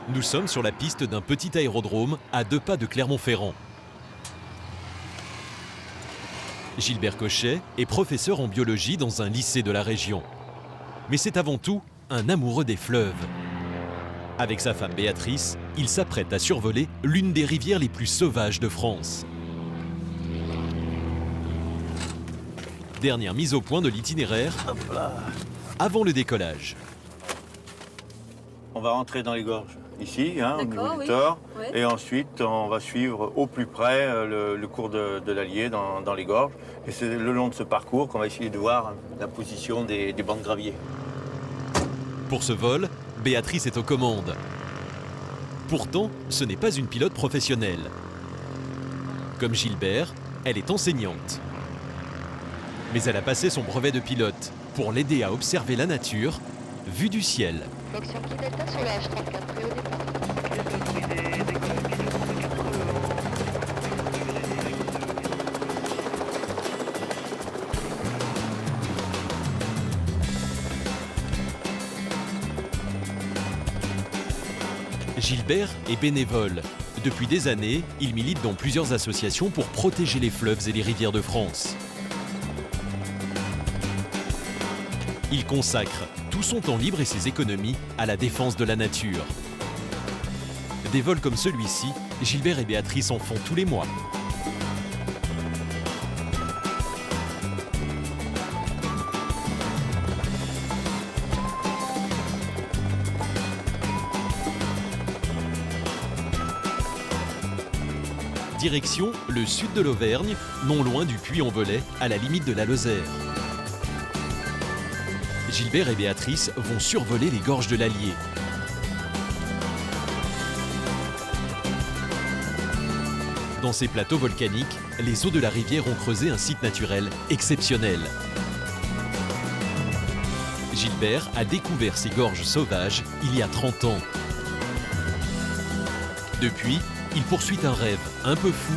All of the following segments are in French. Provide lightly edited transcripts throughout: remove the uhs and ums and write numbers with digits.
Nous sommes sur la piste d'un petit aérodrome à 2 pas de Clermont-Ferrand. Gilbert Cochet est professeur en biologie dans un lycée de la région. Mais c'est avant tout un amoureux des fleuves. Avec sa femme Béatrice, il s'apprête à survoler l'une des rivières les plus sauvages de France. Dernière mise au point de l'itinéraire avant le décollage. On va rentrer dans les gorges, ici, au niveau du oui. Thor. Ouais. Et ensuite, on va suivre au plus près le cours de l'Allier dans les gorges. Et c'est le long de ce parcours qu'on va essayer de voir la position des bancs de gravier. Pour ce vol, Béatrice est aux commandes. Pourtant, ce n'est pas une pilote professionnelle. Comme Gilbert, elle est enseignante. Mais elle a passé son brevet de pilote pour l'aider à observer la nature vue du ciel. Fonction qui delta sur le H34, prêt au départ. Gilbert est bénévole. Depuis des années, il milite dans plusieurs associations pour protéger les fleuves et les rivières de France. Il consacre tout son temps libre et ses économies à la défense de la nature. Des vols comme celui-ci, Gilbert et Béatrice en font tous les mois. Direction le sud de l'Auvergne, non loin du Puy-en-Velay, à la limite de la Lozère. Gilbert et Béatrice vont survoler les gorges de l'Allier. Dans ces plateaux volcaniques, les eaux de la rivière ont creusé un site naturel exceptionnel. Gilbert a découvert ces gorges sauvages il y a 30 ans. Depuis, il poursuit un rêve un peu fou.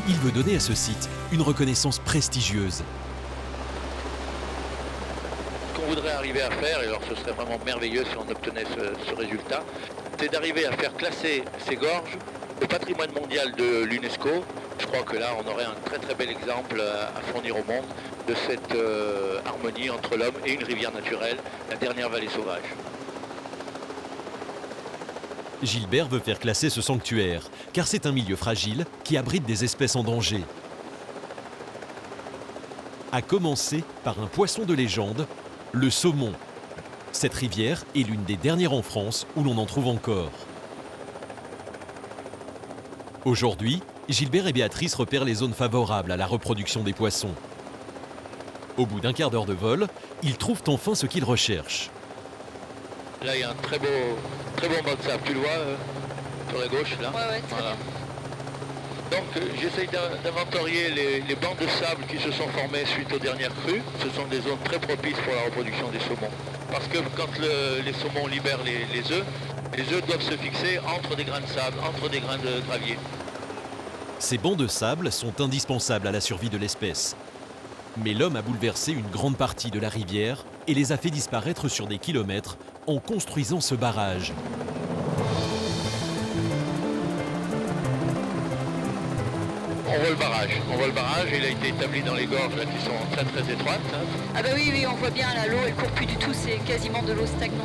Il veut donner à ce site une reconnaissance prestigieuse. Ce qu'on voudrait arriver à faire, et alors ce serait vraiment merveilleux si on obtenait ce résultat, c'est d'arriver à faire classer ces gorges au patrimoine mondial de l'UNESCO. Je crois que là, on aurait un très très bel exemple à fournir au monde de cette harmonie entre l'homme et une rivière naturelle, la dernière vallée sauvage. Gilbert veut faire classer ce sanctuaire, car c'est un milieu fragile qui abrite des espèces en danger. À commencer par un poisson de légende, le saumon. Cette rivière est l'une des dernières en France où l'on en trouve encore. Aujourd'hui, Gilbert et Béatrice repèrent les zones favorables à la reproduction des poissons. Au bout d'un quart d'heure de vol, ils trouvent enfin ce qu'ils recherchent. Là, il y a un très beau banc de sable, tu le vois sur la gauche, là. Ouais, très bien. Donc, j'essaye d'inventorier les bancs de sable qui se sont formés suite aux dernières crues. Ce sont des zones très propices pour la reproduction des saumons. Parce que quand les saumons libèrent les œufs doivent se fixer entre des grains de sable, entre des grains de gravier. Ces bancs de sable sont indispensables à la survie de l'espèce. Mais l'homme a bouleversé une grande partie de la rivière et les a fait disparaître sur des kilomètres en construisant ce barrage. On voit le barrage, il a été établi dans les gorges là, qui sont très très étroites. Ah bah oui, on voit bien là, l'eau elle court plus du tout, c'est quasiment de l'eau stagnante.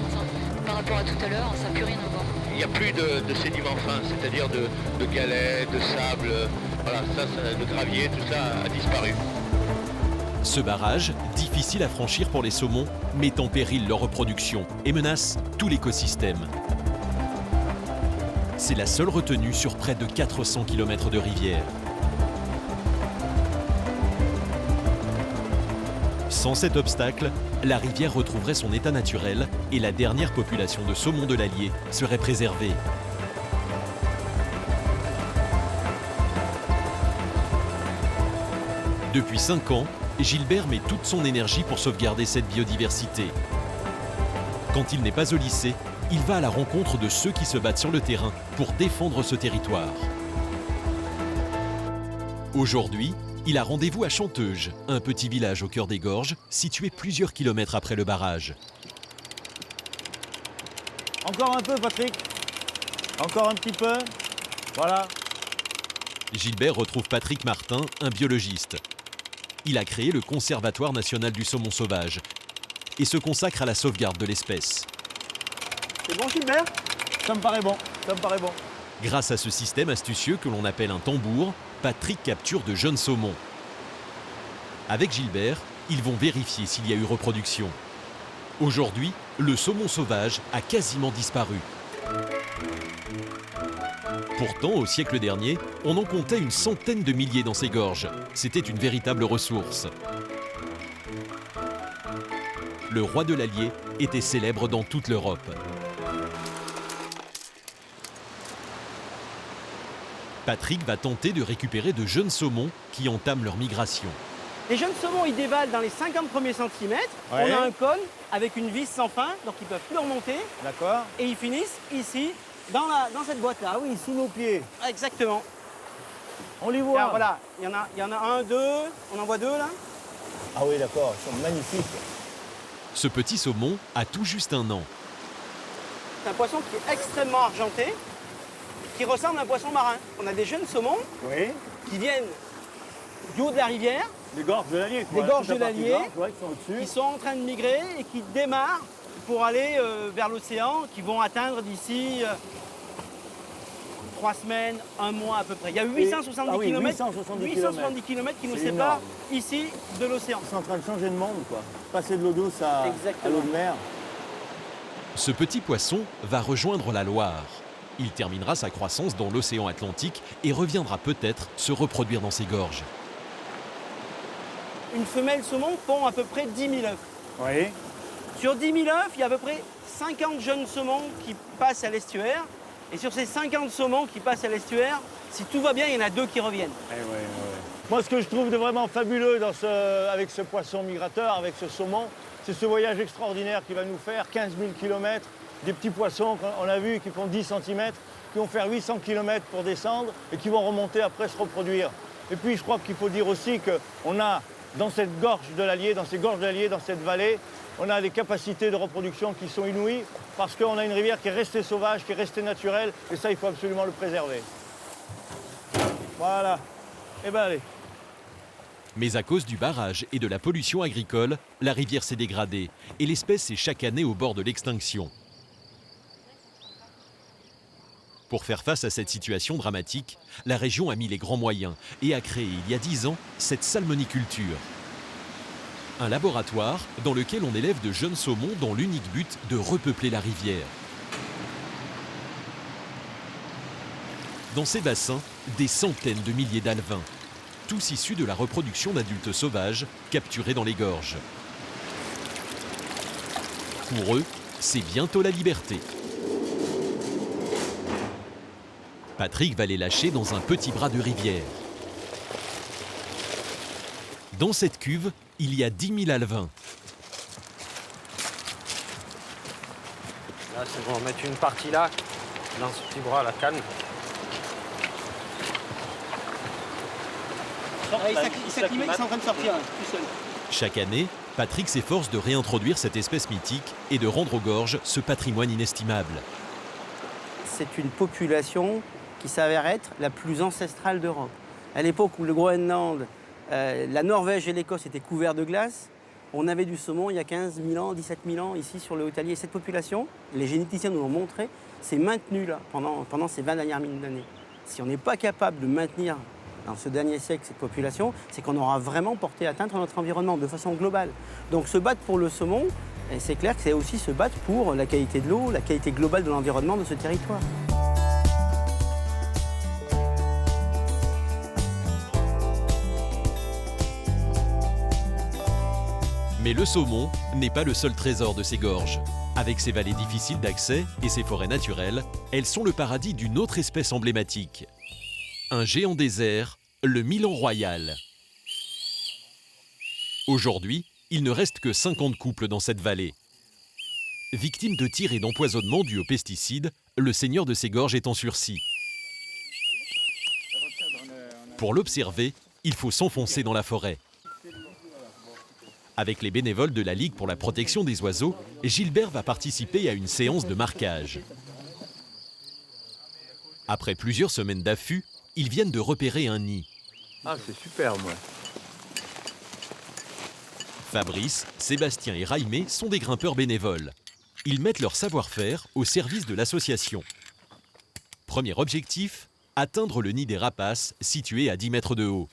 Par rapport à tout à l'heure, ça n'a plus rien à voir. Il n'y a plus de sédiments fins, c'est-à-dire de galets, de sable, voilà, de gravier, tout ça a disparu. Ce barrage, difficile à franchir pour les saumons, met en péril leur reproduction et menace tout l'écosystème. C'est la seule retenue sur près de 400 km de rivière. Sans cet obstacle, la rivière retrouverait son état naturel et la dernière population de saumons de l'Allier serait préservée. Depuis 5 ans, Gilbert met toute son énergie pour sauvegarder cette biodiversité. Quand il n'est pas au lycée, il va à la rencontre de ceux qui se battent sur le terrain pour défendre ce territoire. Aujourd'hui, il a rendez-vous à Chanteuge, un petit village au cœur des gorges, situé plusieurs kilomètres après le barrage. Encore un peu, Patrick. Encore un petit peu. Voilà. Gilbert retrouve Patrick Martin, un biologiste. Il a créé le Conservatoire national du saumon sauvage et se consacre à la sauvegarde de l'espèce. C'est bon, Gilbert? Ça me paraît bon, ça me paraît bon. Grâce à ce système astucieux que l'on appelle un tambour, Patrick capture de jeunes saumons. Avec Gilbert, ils vont vérifier s'il y a eu reproduction. Aujourd'hui, le saumon sauvage a quasiment disparu. Pourtant, au siècle dernier, on en comptait une centaine de milliers dans ces gorges. C'était une véritable ressource. Le roi de l'Allier était célèbre dans toute l'Europe. Patrick va tenter de récupérer de jeunes saumons qui entament leur migration. Les jeunes saumons, ils dévalent dans les 50 premiers centimètres. Ouais. On a un cône avec une vis sans fin, donc ils peuvent plus remonter. D'accord. Et ils finissent ici, dans cette boîte-là. Ah oui, sous nos pieds. Exactement. On les Là, voit. voilà, il y en a un, deux, on en voit deux là. Ah oui, d'accord, ils sont magnifiques. Ce petit saumon a tout juste 1 an. C'est un poisson qui est extrêmement argenté, qui ressemble à un poisson marin. On a des jeunes saumons Oui. qui viennent du haut de la rivière, Les gorges de l'Allier. Les gorges de Toute la partie l'Allier. gorge, ouais, qui sont au-dessus. qui sont en train de migrer et qui démarrent pour aller vers l'océan, qui vont atteindre d'ici 3 semaines, 1 mois à peu près. Il y a 870 Ah oui, km, 870 km qui nous C'est séparent énorme. ici de l'océan. Ils sont en train de changer de monde, quoi. Passer de l'eau douce à Exactement. l'eau de mer. Ce petit poisson va rejoindre la Loire. Il terminera sa croissance dans l'océan Atlantique et reviendra peut-être se reproduire dans ces gorges. Une femelle saumon pond à peu près 10 000 œufs. Oui. Sur 10 000 œufs, il y a à peu près 50 jeunes saumons qui passent à l'estuaire. Et sur ces 50 saumons qui passent à l'estuaire, si tout va bien, il y en a 2 qui reviennent. Moi, ce que je trouve de vraiment fabuleux avec ce poisson migrateur, avec ce saumon, c'est ce voyage extraordinaire qu'il va nous faire, 15 000 km, des petits poissons qu'on a vus qui font 10 cm, qui vont faire 800 km pour descendre et qui vont remonter après se reproduire. Et puis, je crois qu'il faut dire aussi qu'on a, dans cette gorge de l'Allier, dans ces gorges de l'Allier, dans cette vallée, on a des capacités de reproduction qui sont inouïes parce qu'on a une rivière qui est restée sauvage, qui est restée naturelle, et ça, il faut absolument le préserver. Voilà. Eh bien, allez. Mais à cause du barrage et de la pollution agricole, la rivière s'est dégradée et l'espèce est chaque année au bord de l'extinction. Pour faire face à cette situation dramatique, la région a mis les grands moyens et a créé il y a 10 ans cette salmoniculture. Un laboratoire dans lequel on élève de jeunes saumons dans l'unique but de repeupler la rivière. Dans ces bassins, des centaines de milliers d'alevins, tous issus de la reproduction d'adultes sauvages capturés dans les gorges. Pour eux, c'est bientôt la liberté. Patrick va les lâcher dans un petit bras de rivière. Dans cette cuve, il y a 10 000 alevins. Là, c'est bon, on va mettre une partie là, dans ce petit bras, la canne. Ils s'acclimatent, ils sont en train de sortir, tout seul. Chaque année, Patrick s'efforce de réintroduire cette espèce mythique et de rendre aux gorges ce patrimoine inestimable. C'est une population qui s'avère être la plus ancestrale d'Europe. À l'époque où le Groenland, la Norvège et l'Écosse étaient couverts de glace, on avait du saumon il y a 15 000 ans, 17 000 ans ici sur le Haut-Allier. Cette population, les généticiens nous l'ont montré, s'est maintenue là pendant ces 20 dernières milliers d'années. Si on n'est pas capable de maintenir dans ce dernier siècle cette population, c'est qu'on aura vraiment porté atteinte à notre environnement de façon globale. Donc se battre pour le saumon, c'est clair que c'est aussi se battre pour la qualité de l'eau, la qualité globale de l'environnement de ce territoire. Mais le saumon n'est pas le seul trésor de ces gorges. Avec ses vallées difficiles d'accès et ses forêts naturelles, elles sont le paradis d'une autre espèce emblématique. Un géant désert, le Milan royal. Aujourd'hui, il ne reste que 50 couples dans cette vallée. Victime de tirs et d'empoisonnements dus aux pesticides, le seigneur de ces gorges est en sursis. Pour l'observer, il faut s'enfoncer dans la forêt. Avec les bénévoles de la Ligue pour la protection des oiseaux, Gilbert va participer à une séance de marquage. Après plusieurs semaines d'affût, ils viennent de repérer un nid. Ah, c'est super, moi. Fabrice, Sébastien et Raimé sont des grimpeurs bénévoles. Ils mettent leur savoir-faire au service de l'association. Premier objectif, atteindre le nid des rapaces situé à 10 mètres de haut.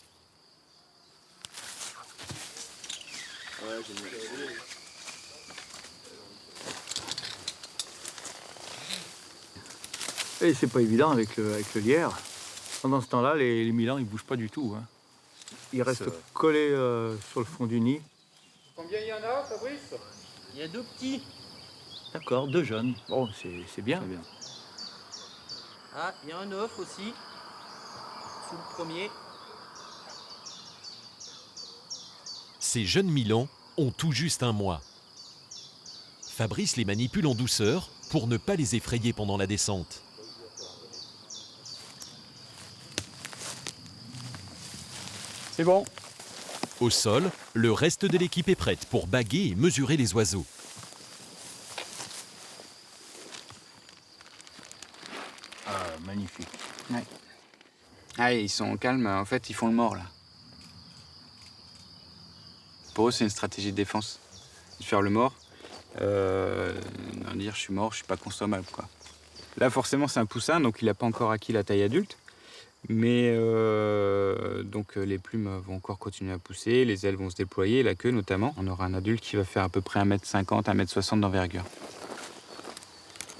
Et c'est pas évident avec le lierre. Pendant ce temps-là, les milans, ils bougent pas du tout. Hein. Ils restent collés sur le fond du nid. Combien il y en a, Fabrice? Il y a 2 petits. D'accord, 2 jeunes. Bon, c'est bien. Ah, il y a un œuf aussi, sous le premier. Ces jeunes milans ont tout juste 1 mois. Fabrice les manipule en douceur pour ne pas les effrayer pendant la descente. C'est bon. Au sol, le reste de l'équipe est prête pour baguer et mesurer les oiseaux. Ah, magnifique. Ouais. Ah, ils sont calmes. En fait, ils font le mort, là. Pour eux, c'est une stratégie de défense. De faire le mort. Dire je suis mort, je suis pas consommable, quoi. Là, forcément, c'est un poussin, donc il n'a pas encore acquis la taille adulte. Mais donc les plumes vont encore continuer à pousser, les ailes vont se déployer, la queue notamment. On aura un adulte qui va faire à peu près 1m50, 1m60 d'envergure.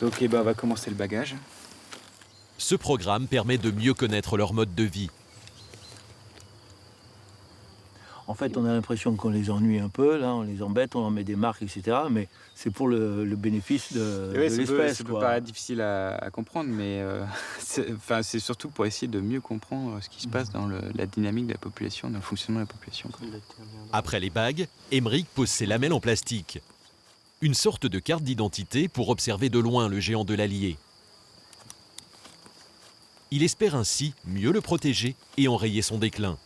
Donc on va commencer le bagage. Ce programme permet de mieux connaître leur mode de vie. En fait, on a l'impression qu'on les ennuie un peu, là, on les embête, on leur met des marques, etc. Mais c'est pour le bénéfice de l'espèce. Ça peut paraître difficile à comprendre, mais c'est surtout pour essayer de mieux comprendre ce qui se passe dans la dynamique de la population, dans le fonctionnement de la population. Après les bagues, Émeric pose ses lamelles en plastique. Une sorte de carte d'identité pour observer de loin le géant de l'Allier. Il espère ainsi mieux le protéger et enrayer son déclin.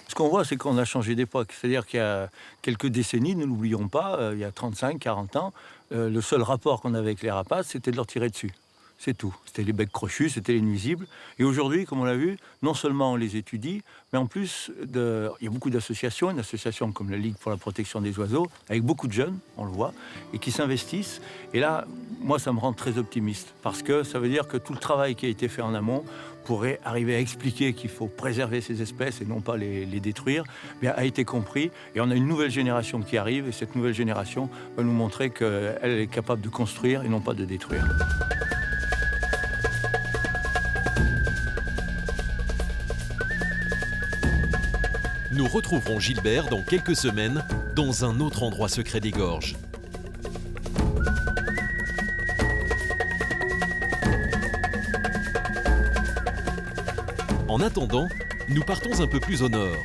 Ce qu'on voit, c'est qu'on a changé d'époque. C'est-à-dire qu'il y a quelques décennies, ne l'oublions pas, il y a 35, 40 ans, le seul rapport qu'on avait avec les rapaces, c'était de leur tirer dessus. C'est tout. C'était les becs crochus, c'était les nuisibles. Et aujourd'hui, comme on l'a vu, non seulement on les étudie, mais en plus, il y a beaucoup d'associations, une association comme la Ligue pour la protection des oiseaux, avec beaucoup de jeunes, on le voit, et qui s'investissent. Et là, moi, ça me rend très optimiste, parce que ça veut dire que tout le travail qui a été fait en amont pourrait arriver à expliquer qu'il faut préserver ces espèces et non pas les détruire, bien, a été compris. Et on a une nouvelle génération qui arrive, et cette nouvelle génération va nous montrer qu'elle est capable de construire et non pas de détruire. Nous retrouverons Gilbert dans quelques semaines dans un autre endroit secret des gorges. En attendant, nous partons un peu plus au nord.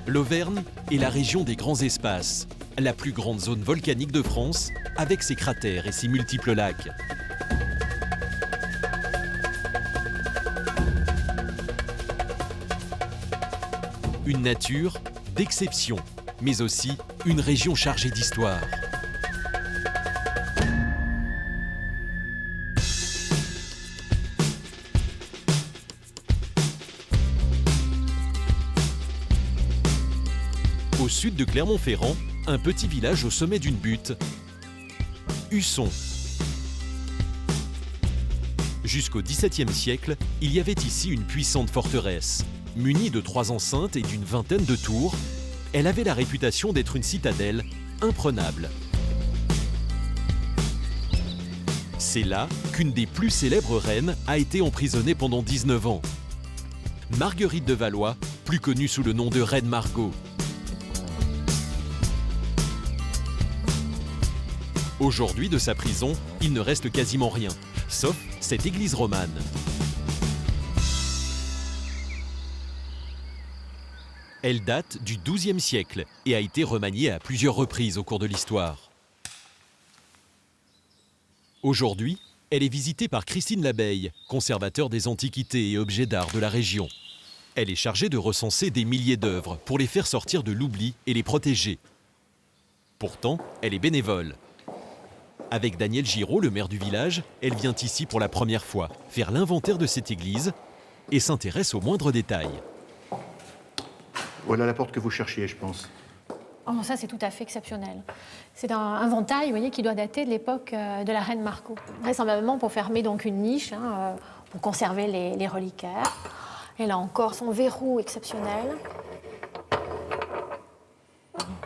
L'Auvergne est la région des grands espaces, la plus grande zone volcanique de France, avec ses cratères et ses multiples lacs. Une nature d'exception, mais aussi une région chargée d'histoire. Au sud de Clermont-Ferrand, un petit village au sommet d'une butte, Husson. Jusqu'au XVIIe siècle, il y avait ici une puissante forteresse. Munie de 3 enceintes et d'une vingtaine de tours, elle avait la réputation d'être une citadelle imprenable. C'est là qu'une des plus célèbres reines a été emprisonnée pendant 19 ans. Marguerite de Valois, plus connue sous le nom de Reine Margot. Aujourd'hui, de sa prison, il ne reste quasiment rien, sauf cette église romane. Elle date du XIIe siècle et a été remaniée à plusieurs reprises au cours de l'histoire. Aujourd'hui, elle est visitée par Christine Labeille, conservateur des antiquités et objets d'art de la région. Elle est chargée de recenser des milliers d'œuvres pour les faire sortir de l'oubli et les protéger. Pourtant, elle est bénévole. Avec Daniel Giraud, le maire du village, elle vient ici pour la première fois, faire l'inventaire de cette église et s'intéresse aux moindres détails. Voilà la porte que vous cherchiez, je pense. Oh, ça, c'est tout à fait exceptionnel. C'est un ventail, vous voyez, qui doit dater de l'époque de la reine Margot. Vraisemblablement pour fermer donc une niche, pour conserver les reliquaires. Elle a encore son verrou exceptionnel.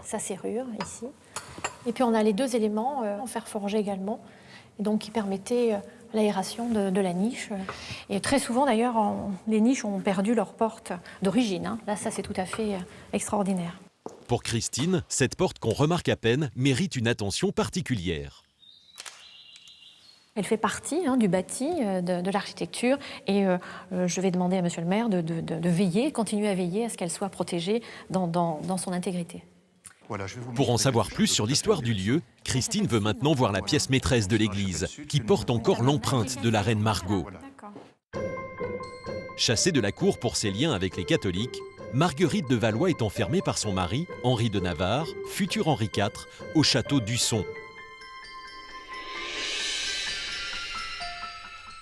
Sa serrure, ici. Et puis on a les deux éléments en fer forgé également, et donc qui permettaient l'aération de la niche. Et très souvent, d'ailleurs, les niches ont perdu leur porte d'origine. Là, ça, c'est tout à fait extraordinaire. Pour Christine, cette porte qu'on remarque à peine mérite une attention particulière. Elle fait partie du bâti, de l'architecture, et je vais demander à monsieur le maire de veiller, continuer à veiller à ce qu'elle soit protégée dans son intégrité. Voilà, Pour en savoir plus sur l'histoire du lieu, Christine veut maintenant voir la pièce maîtresse de l'église, qui porte encore l'empreinte de la reine Margot. Chassée de la cour pour ses liens avec les catholiques, Marguerite de Valois est enfermée par son mari, Henri de Navarre, futur Henri IV, au château d'Usson.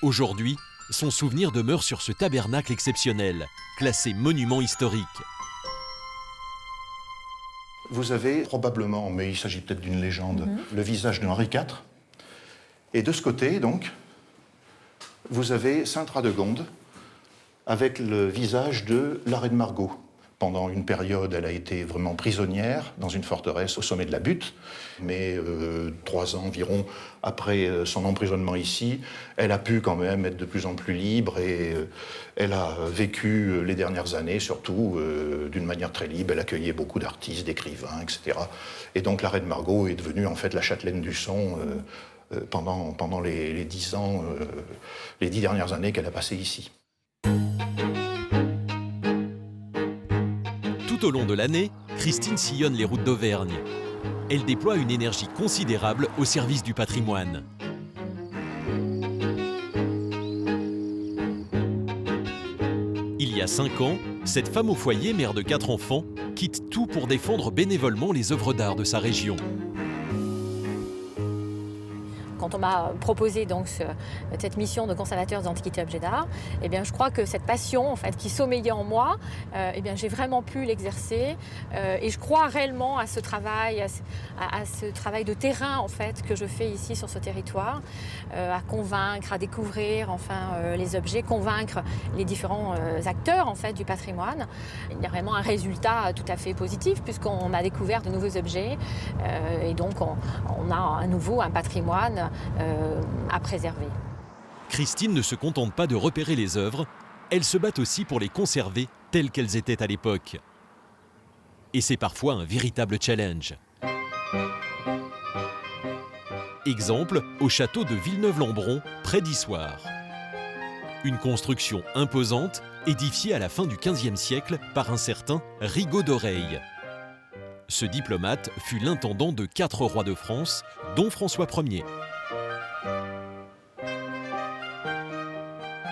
Aujourd'hui, son souvenir demeure sur ce tabernacle exceptionnel, classé monument historique. Vous avez probablement, mais il s'agit peut-être d'une légende, le visage de Henri IV. Et de ce côté, donc, vous avez Sainte-Radegonde avec le visage de la reine Margot. Pendant une période, elle a été vraiment prisonnière dans une forteresse au sommet de la butte. Mais 3 ans environ après son emprisonnement ici, elle a pu quand même être de plus en plus libre et elle a vécu les dernières années, surtout d'une manière très libre. Elle accueillait beaucoup d'artistes, d'écrivains, etc. Et donc la reine Margot est devenue en fait la châtelaine du son pendant les 10 ans, les 10 dernières années qu'elle a passées ici. Tout au long de l'année, Christine sillonne les routes d'Auvergne. Elle déploie une énergie considérable au service du patrimoine. Il y a 5 ans, cette femme au foyer, mère de 4 enfants, quitte tout pour défendre bénévolement les œuvres d'art de sa région. Quand on m'a proposé donc cette mission de conservateur d'antiquités et objets d'art, eh bien, je crois que cette passion en fait, qui sommeillait en moi, eh bien, j'ai vraiment pu l'exercer. Et je crois réellement à ce travail, à ce travail de terrain en fait, que je fais ici sur ce territoire, à convaincre, à découvrir enfin, les objets, convaincre les différents acteurs en fait, du patrimoine. Il y a vraiment un résultat tout à fait positif puisqu'on a découvert de nouveaux objets et donc on a à nouveau un patrimoine à préserver. Christine ne se contente pas de repérer les œuvres, elle se bat aussi pour les conserver telles qu'elles étaient à l'époque. Et c'est parfois un véritable challenge. Exemple, au château de Villeneuve-Lambron, près d'Issoire. Une construction imposante, édifiée à la fin du XVe siècle par un certain Rigaud d'Oreille. Ce diplomate fut l'intendant de 4 rois de France, dont François Ier.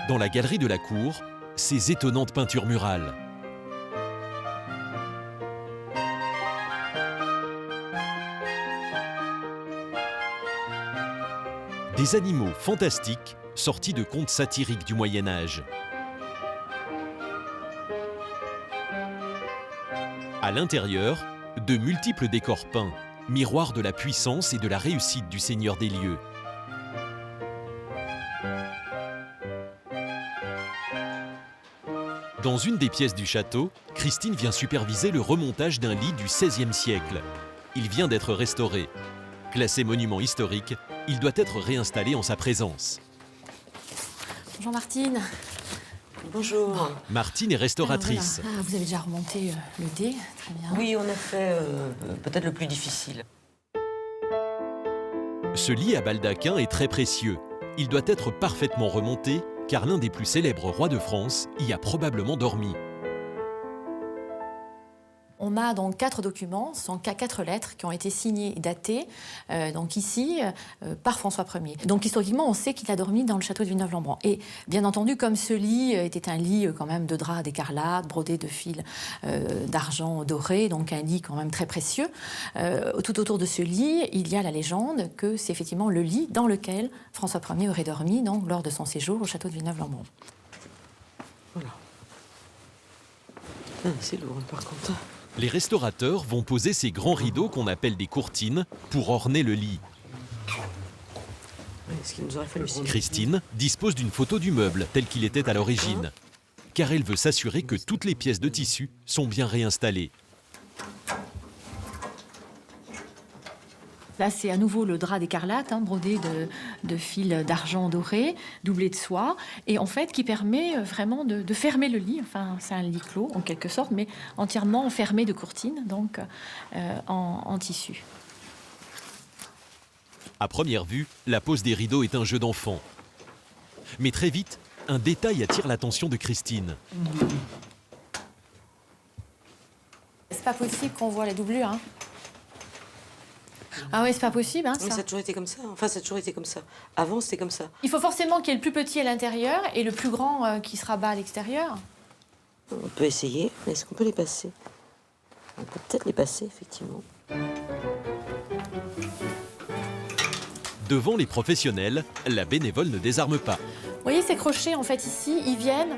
Dans la galerie de la cour, ces étonnantes peintures murales. Des animaux fantastiques sortis de contes satiriques du Moyen-Âge. À l'intérieur, de multiples décors peints, miroirs de la puissance et de la réussite du seigneur des lieux. Dans une des pièces du château, Christine vient superviser le remontage d'un lit du XVIe siècle. Il vient d'être restauré. Classé monument historique, il doit être réinstallé en sa présence. Bonjour Martine. Bonjour. Martine est restauratrice. Voilà. Vous avez déjà remonté le dé, très bien. Oui, on a fait peut-être le plus difficile. Ce lit à baldaquin est très précieux. Il doit être parfaitement remonté, car l'un des plus célèbres rois de France y a probablement dormi. On a donc 4 documents, ce sont 4 lettres qui ont été signées et datées, donc ici, par François Ier. Donc historiquement, on sait qu'il a dormi dans le château de Villeneuve-Lambron. Et bien entendu, comme ce lit était un lit quand même de drap d'écarlate, brodé de fils d'argent doré, donc un lit quand même très précieux, tout autour de ce lit, il y a la légende que c'est effectivement le lit dans lequel François Ier aurait dormi donc, lors de son séjour au château de Villeneuve-Lambron. Voilà. Ah, c'est lourd par contre. Les restaurateurs vont poser ces grands rideaux qu'on appelle des courtines pour orner le lit. Est-ce qu'il nous aurait fallu ici ? Christine dispose d'une photo du meuble tel qu'il était à l'origine, car elle veut s'assurer que toutes les pièces de tissu sont bien réinstallées. Là, c'est à nouveau le drap d'écarlate, brodé de fils d'argent doré, doublé de soie, et en fait qui permet vraiment de fermer le lit. Enfin, c'est un lit clos en quelque sorte, mais entièrement fermé de courtines, donc en tissu. À première vue, la pose des rideaux est un jeu d'enfant. Mais très vite, un détail attire l'attention de Christine. C'est pas possible qu'on voit la doublure, hein. Ah oui, c'est pas possible, hein, ça. Ça a toujours été comme ça. Enfin, ça a toujours été comme ça. Avant, c'était comme ça. Il faut forcément qu'il y ait le plus petit à l'intérieur et le plus grand qui sera bas à l'extérieur. On peut essayer. Est-ce qu'on peut les passer? On peut peut-être les passer, effectivement. Devant les professionnels, la bénévole ne désarme pas. Vous voyez ces crochets, en fait, ici, ils viennent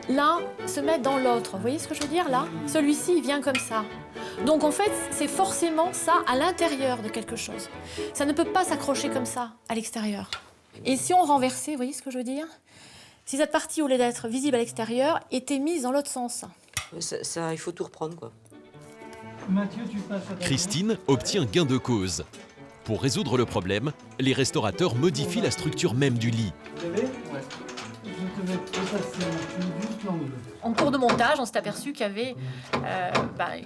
l'un se mettre dans l'autre. Vous voyez ce que je veux dire, là? Celui-ci, il vient comme ça. Donc, en fait, c'est forcément ça à l'intérieur de quelque chose. Ça ne peut pas s'accrocher comme ça à l'extérieur. Et si on renversait, vous voyez ce que je veux dire? Si cette partie, au lieu d'être visible à l'extérieur, était mise dans l'autre sens. Ça, il faut tout reprendre, quoi. Mathieu, tu passes à Christine obtient gain de cause. Pour résoudre le problème, les restaurateurs modifient la structure même du lit. Vous avez? Ouais. Je te mets juste l'angle. En cours de montage, on s'est aperçu qu'il y avait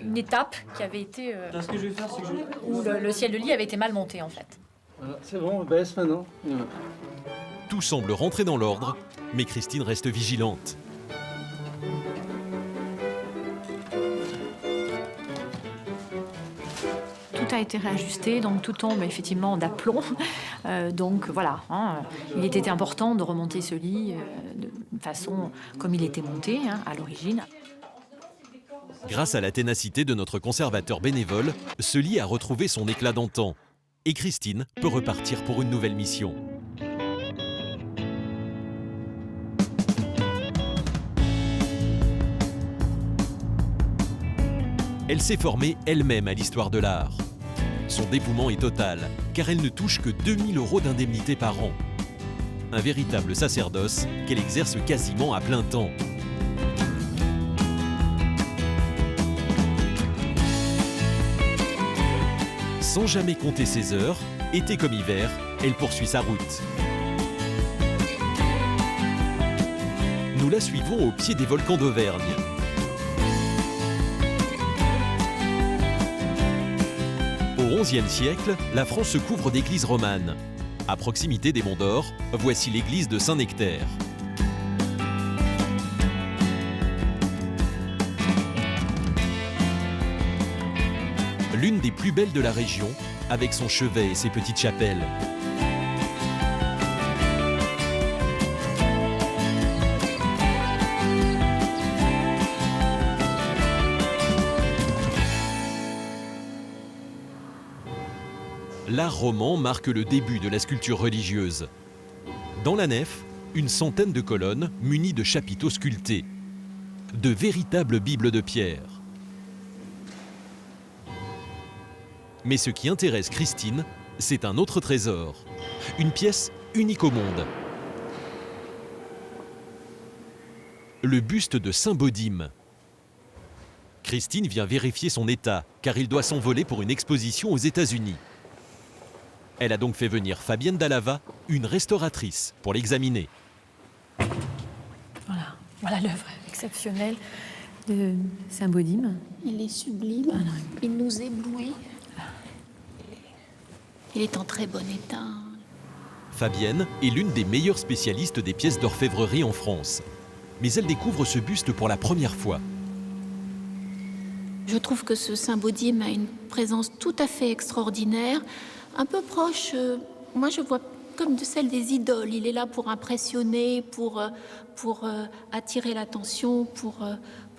une étape qui avait été... Là, ce que je vais faire, c'est que où le ciel de lit avait été mal monté, en fait. Voilà, c'est bon, on baisse maintenant. Voilà. Tout semble rentrer dans l'ordre, mais Christine reste vigilante. Tout a été réajusté, donc tout tombe effectivement d'aplomb. Donc voilà, il était important de remonter ce lit de façon comme il était monté à l'origine. Grâce à la ténacité de notre conservateur bénévole, ce lit a retrouvé son éclat d'antan. Et Christine peut repartir pour une nouvelle mission. Elle s'est formée elle-même à l'histoire de l'art. Son dévouement est total, car elle ne touche que 2 000 € d'indemnité par an. Un véritable sacerdoce qu'elle exerce quasiment à plein temps. Sans jamais compter ses heures, été comme hiver, elle poursuit sa route. Nous la suivons au pied des volcans d'Auvergne. Au XIe siècle, la France se couvre d'églises romanes. À proximité des Monts d'Or, voici l'église de Saint-Nectaire. L'une des plus belles de la région, avec son chevet et ses petites chapelles. L'art roman marque le début de la sculpture religieuse. Dans la nef, une centaine de colonnes munies de chapiteaux sculptés. De véritables bibles de pierre. Mais ce qui intéresse Christine, c'est un autre trésor. Une pièce unique au monde. Le buste de Saint Bodime. Christine vient vérifier son état, car il doit s'envoler pour une exposition aux États-Unis. Elle a donc fait venir Fabienne Dallava, une restauratrice, pour l'examiner. Voilà l'œuvre exceptionnelle de Saint Bodime. Il est sublime, voilà. Il nous éblouit. Il est en très bon état. Fabienne est l'une des meilleures spécialistes des pièces d'orfèvrerie en France. Mais elle découvre ce buste pour la première fois. Je trouve que ce Saint-Baudim a une présence tout à fait extraordinaire, un peu proche, moi je vois comme de celle des idoles. Il est là pour impressionner, pour attirer l'attention, pour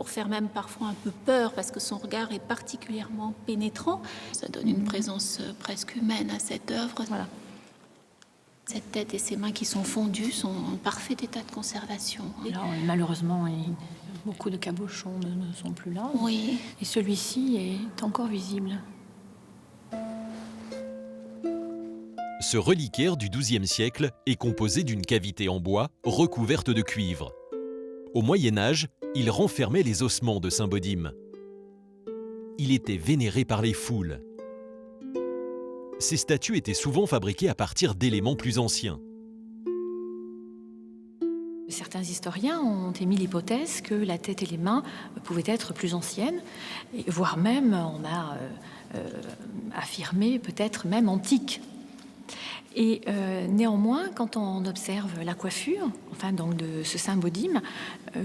faire même parfois un peu peur, parce que son regard est particulièrement pénétrant. Ça donne une présence presque humaine à cette œuvre. Voilà. Cette tête et ses mains qui sont fondues sont en parfait état de conservation. Alors, malheureusement, beaucoup de cabochons ne sont plus là. Oui. Et celui-ci est encore visible. Ce reliquaire du XIIe siècle est composé d'une cavité en bois recouverte de cuivre. Au Moyen Âge, il renfermait les ossements de Saint-Baudim. Il était vénéré par les foules. Ces statues étaient souvent fabriquées à partir d'éléments plus anciens. Certains historiens ont émis l'hypothèse que la tête et les mains pouvaient être plus anciennes, voire même, on a affirmé, peut-être même antiques. Et néanmoins, quand on observe la coiffure, enfin donc de ce Saint-Baudim,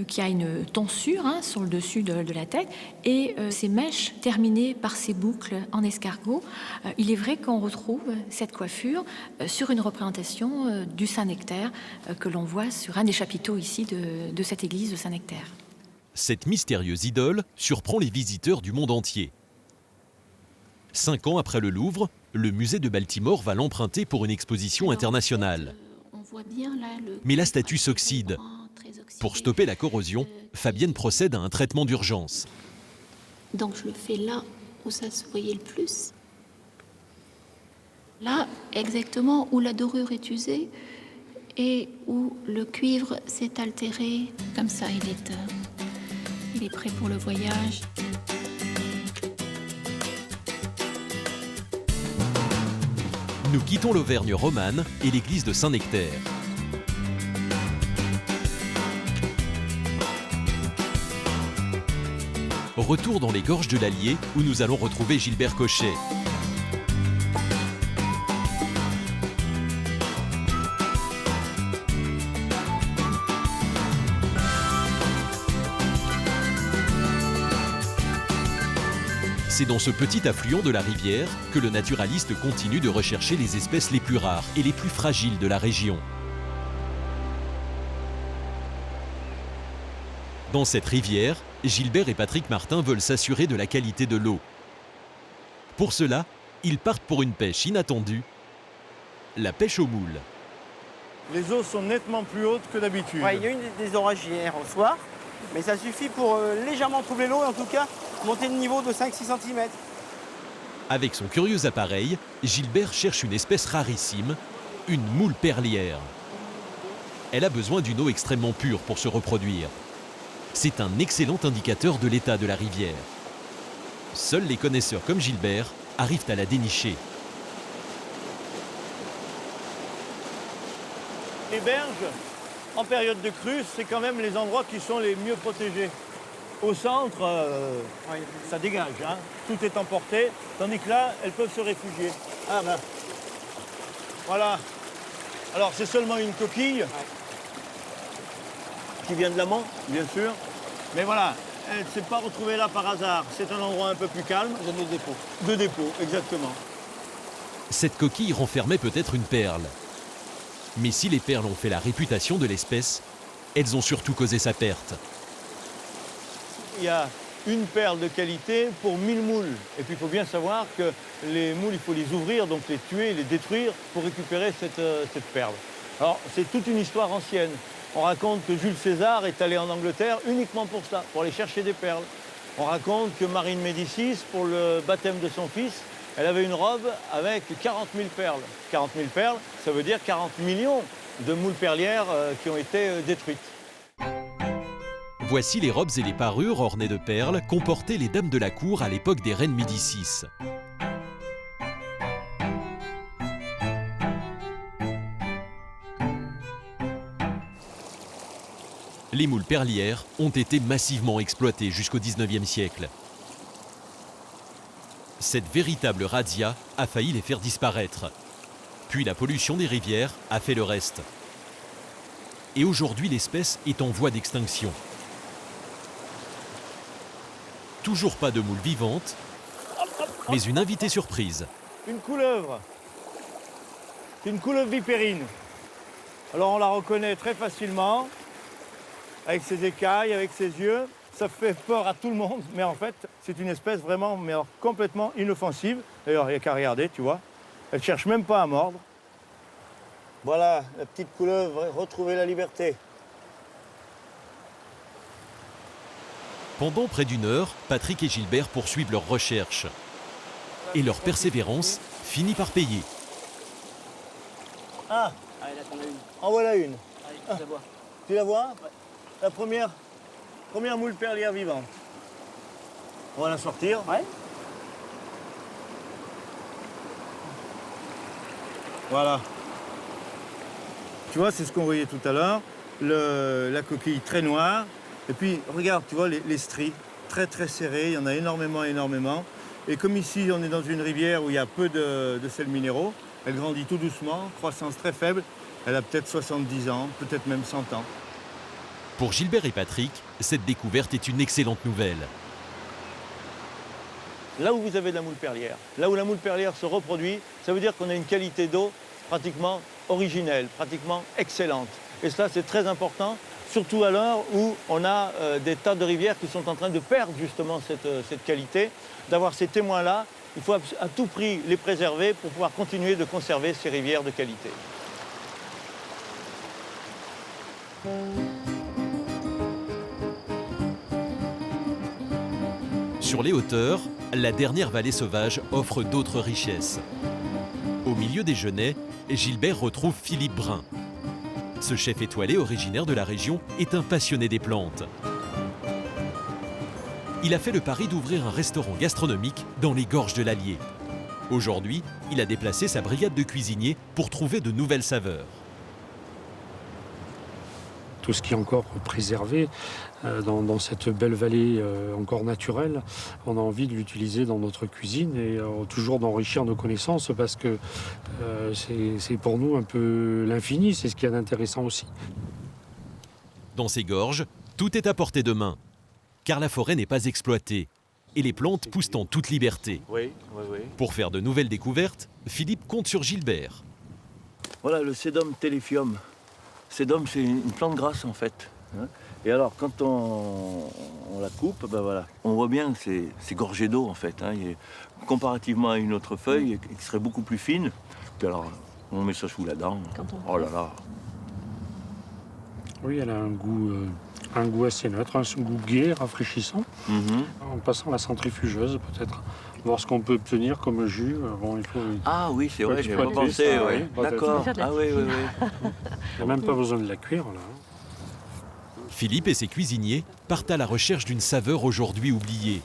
qui a une tonsure sur le dessus de la tête, et ces mèches terminées par ces boucles en escargot, il est vrai qu'on retrouve cette coiffure sur une représentation du Saint-Nectaire que l'on voit sur un des chapiteaux ici de cette église de Saint-Nectaire. Cette mystérieuse idole surprend les visiteurs du monde entier. 5 ans après le Louvre, le musée de Baltimore va l'emprunter pour une exposition internationale. Mais la statue s'oxyde. Pour stopper la corrosion, Fabienne procède à un traitement d'urgence. Donc je le fais là où ça se voyait le plus. Là, exactement où la dorure est usée et où le cuivre s'est altéré. Comme ça, il est prêt pour le voyage. Nous quittons l'Auvergne romane et l'église de Saint-Nectaire. Retour dans les gorges de l'Allier où nous allons retrouver Gilbert Cochet. C'est dans ce petit affluent de la rivière que le naturaliste continue de rechercher les espèces les plus rares et les plus fragiles de la région. Dans cette rivière, Gilbert et Patrick Martin veulent s'assurer de la qualité de l'eau. Pour cela, ils partent pour une pêche inattendue, la pêche aux moules. Les eaux sont nettement plus hautes que d'habitude. Ouais, il y a eu des orages hier au soir, mais ça suffit pour légèrement troubler l'eau et en tout cas monter le niveau de 5-6 cm. Avec son curieux appareil, Gilbert cherche une espèce rarissime, une moule perlière. Elle a besoin d'une eau extrêmement pure pour se reproduire. C'est un excellent indicateur de l'état de la rivière. Seuls les connaisseurs comme Gilbert arrivent à la dénicher. Les berges, en période de crue, c'est quand même les endroits qui sont les mieux protégés. Au centre, ça dégage, tout est emporté, tandis que là, elles peuvent se réfugier. Ah ben, voilà. Alors c'est seulement une coquille qui vient de l'amont, bien sûr. Mais voilà, elle ne s'est pas retrouvée là par hasard. C'est un endroit un peu plus calme. De dépôt. De dépôt, exactement. Cette coquille renfermait peut-être une perle. Mais si les perles ont fait la réputation de l'espèce, elles ont surtout causé sa perte. Il y a une perle de qualité pour 1000 moules. Et puis il faut bien savoir que les moules, il faut les ouvrir, donc les tuer, les détruire pour récupérer cette perle. Alors c'est toute une histoire ancienne. On raconte que Jules César est allé en Angleterre uniquement pour ça, pour aller chercher des perles. On raconte que Marie de Médicis, pour le baptême de son fils, elle avait une robe avec 40 000 perles. 40 000 perles, ça veut dire 40 millions de moules perlières qui ont été détruites. Voici les robes et les parures ornées de perles qu'ont portées les dames de la cour à l'époque des reines Médicis. Les moules perlières ont été massivement exploitées jusqu'au XIXe siècle. Cette véritable razzia a failli les faire disparaître. Puis la pollution des rivières a fait le reste. Et aujourd'hui, l'espèce est en voie d'extinction. Toujours pas de moule vivante, mais une invitée surprise. Une couleuvre. C'est une couleuvre vipérine. Alors on la reconnaît très facilement, avec ses écailles, avec ses yeux. Ça fait peur à tout le monde, mais en fait, c'est une espèce vraiment, mais alors, complètement inoffensive. D'ailleurs, il n'y a qu'à regarder, tu vois. Elle ne cherche même pas à mordre. Voilà, la petite couleuvre, retrouver la liberté. Pendant près d'une heure, Patrick et Gilbert poursuivent leurs recherches. Et leur persévérance finit par payer. Ah, Allez, là, t'en as une. en voilà une. Allez, tu la vois. Tu la vois? La première moule perlière vivante. On va la sortir. Ouais. Voilà. Tu vois, c'est ce qu'on voyait tout à l'heure. La coquille très noire. Et puis, regarde, tu vois, les stries très très serrées. Il y en a énormément. Et comme ici, on est dans une rivière où il y a peu de sels minéraux, elle grandit tout doucement, croissance très faible. Elle a peut-être 70 ans, peut-être même 100 ans. Pour Gilbert et Patrick, cette découverte est une excellente nouvelle. Là où vous avez de la moule perlière, là où la moule perlière se reproduit, ça veut dire qu'on a une qualité d'eau pratiquement originelle, pratiquement excellente. Et cela, c'est très important, surtout à l'heure où on a des tas de rivières qui sont en train de perdre justement cette qualité. D'avoir ces témoins-là, il faut à tout prix les préserver pour pouvoir continuer de conserver ces rivières de qualité. Sur les hauteurs, la dernière vallée sauvage offre d'autres richesses. Au milieu des genêts, Gilbert retrouve Philippe Brun. Ce chef étoilé originaire de la région est un passionné des plantes. Il a fait le pari d'ouvrir un restaurant gastronomique dans les gorges de l'Allier. Aujourd'hui, il a déplacé sa brigade de cuisiniers pour trouver de nouvelles saveurs. Tout ce qui est encore préservé dans cette belle vallée encore naturelle, on a envie de l'utiliser dans notre cuisine et toujours d'enrichir nos connaissances parce que c'est pour nous un peu l'infini, c'est ce qu'il y a d'intéressant aussi. Dans ces gorges, tout est à portée de main, car la forêt n'est pas exploitée et les plantes poussent en toute liberté. Oui. Pour faire de nouvelles découvertes, Philippe compte sur Gilbert. Voilà le Sedum telefium. Sedum, c'est une plante grasse en fait. Et alors, quand on la coupe, ben voilà, on voit bien que c'est gorgé d'eau en fait. Comparativement à une autre feuille qui serait beaucoup plus fine. Puis alors, on met ça sous la dent. Oh là là. Oui, elle a un goût assez neutre, un goût gai, rafraîchissant. En passant à la centrifugeuse, peut-être voir ce qu'on peut obtenir comme jus. Bon, il faut, ah oui, c'est vrai, j'ai pas pensé. D'accord. Ah oui. Il n'y a même pas besoin de la cuire, là. Philippe et ses cuisiniers partent à la recherche d'une saveur aujourd'hui oubliée.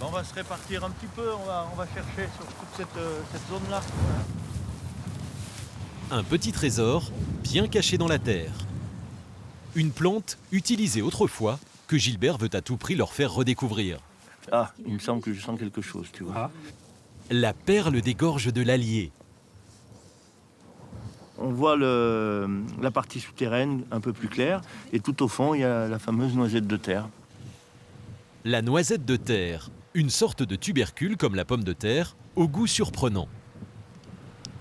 On va se répartir un petit peu, on va chercher sur toute cette zone-là. Un petit trésor bien caché dans la terre. Une plante utilisée autrefois que Gilbert veut à tout prix leur faire redécouvrir. Ah, il me semble que je sens quelque chose, tu vois. La perle des gorges de l'Allier. On voit la partie souterraine un peu plus claire, et tout au fond, il y a la fameuse noisette de terre. La noisette de terre, une sorte de tubercule comme la pomme de terre, au goût surprenant.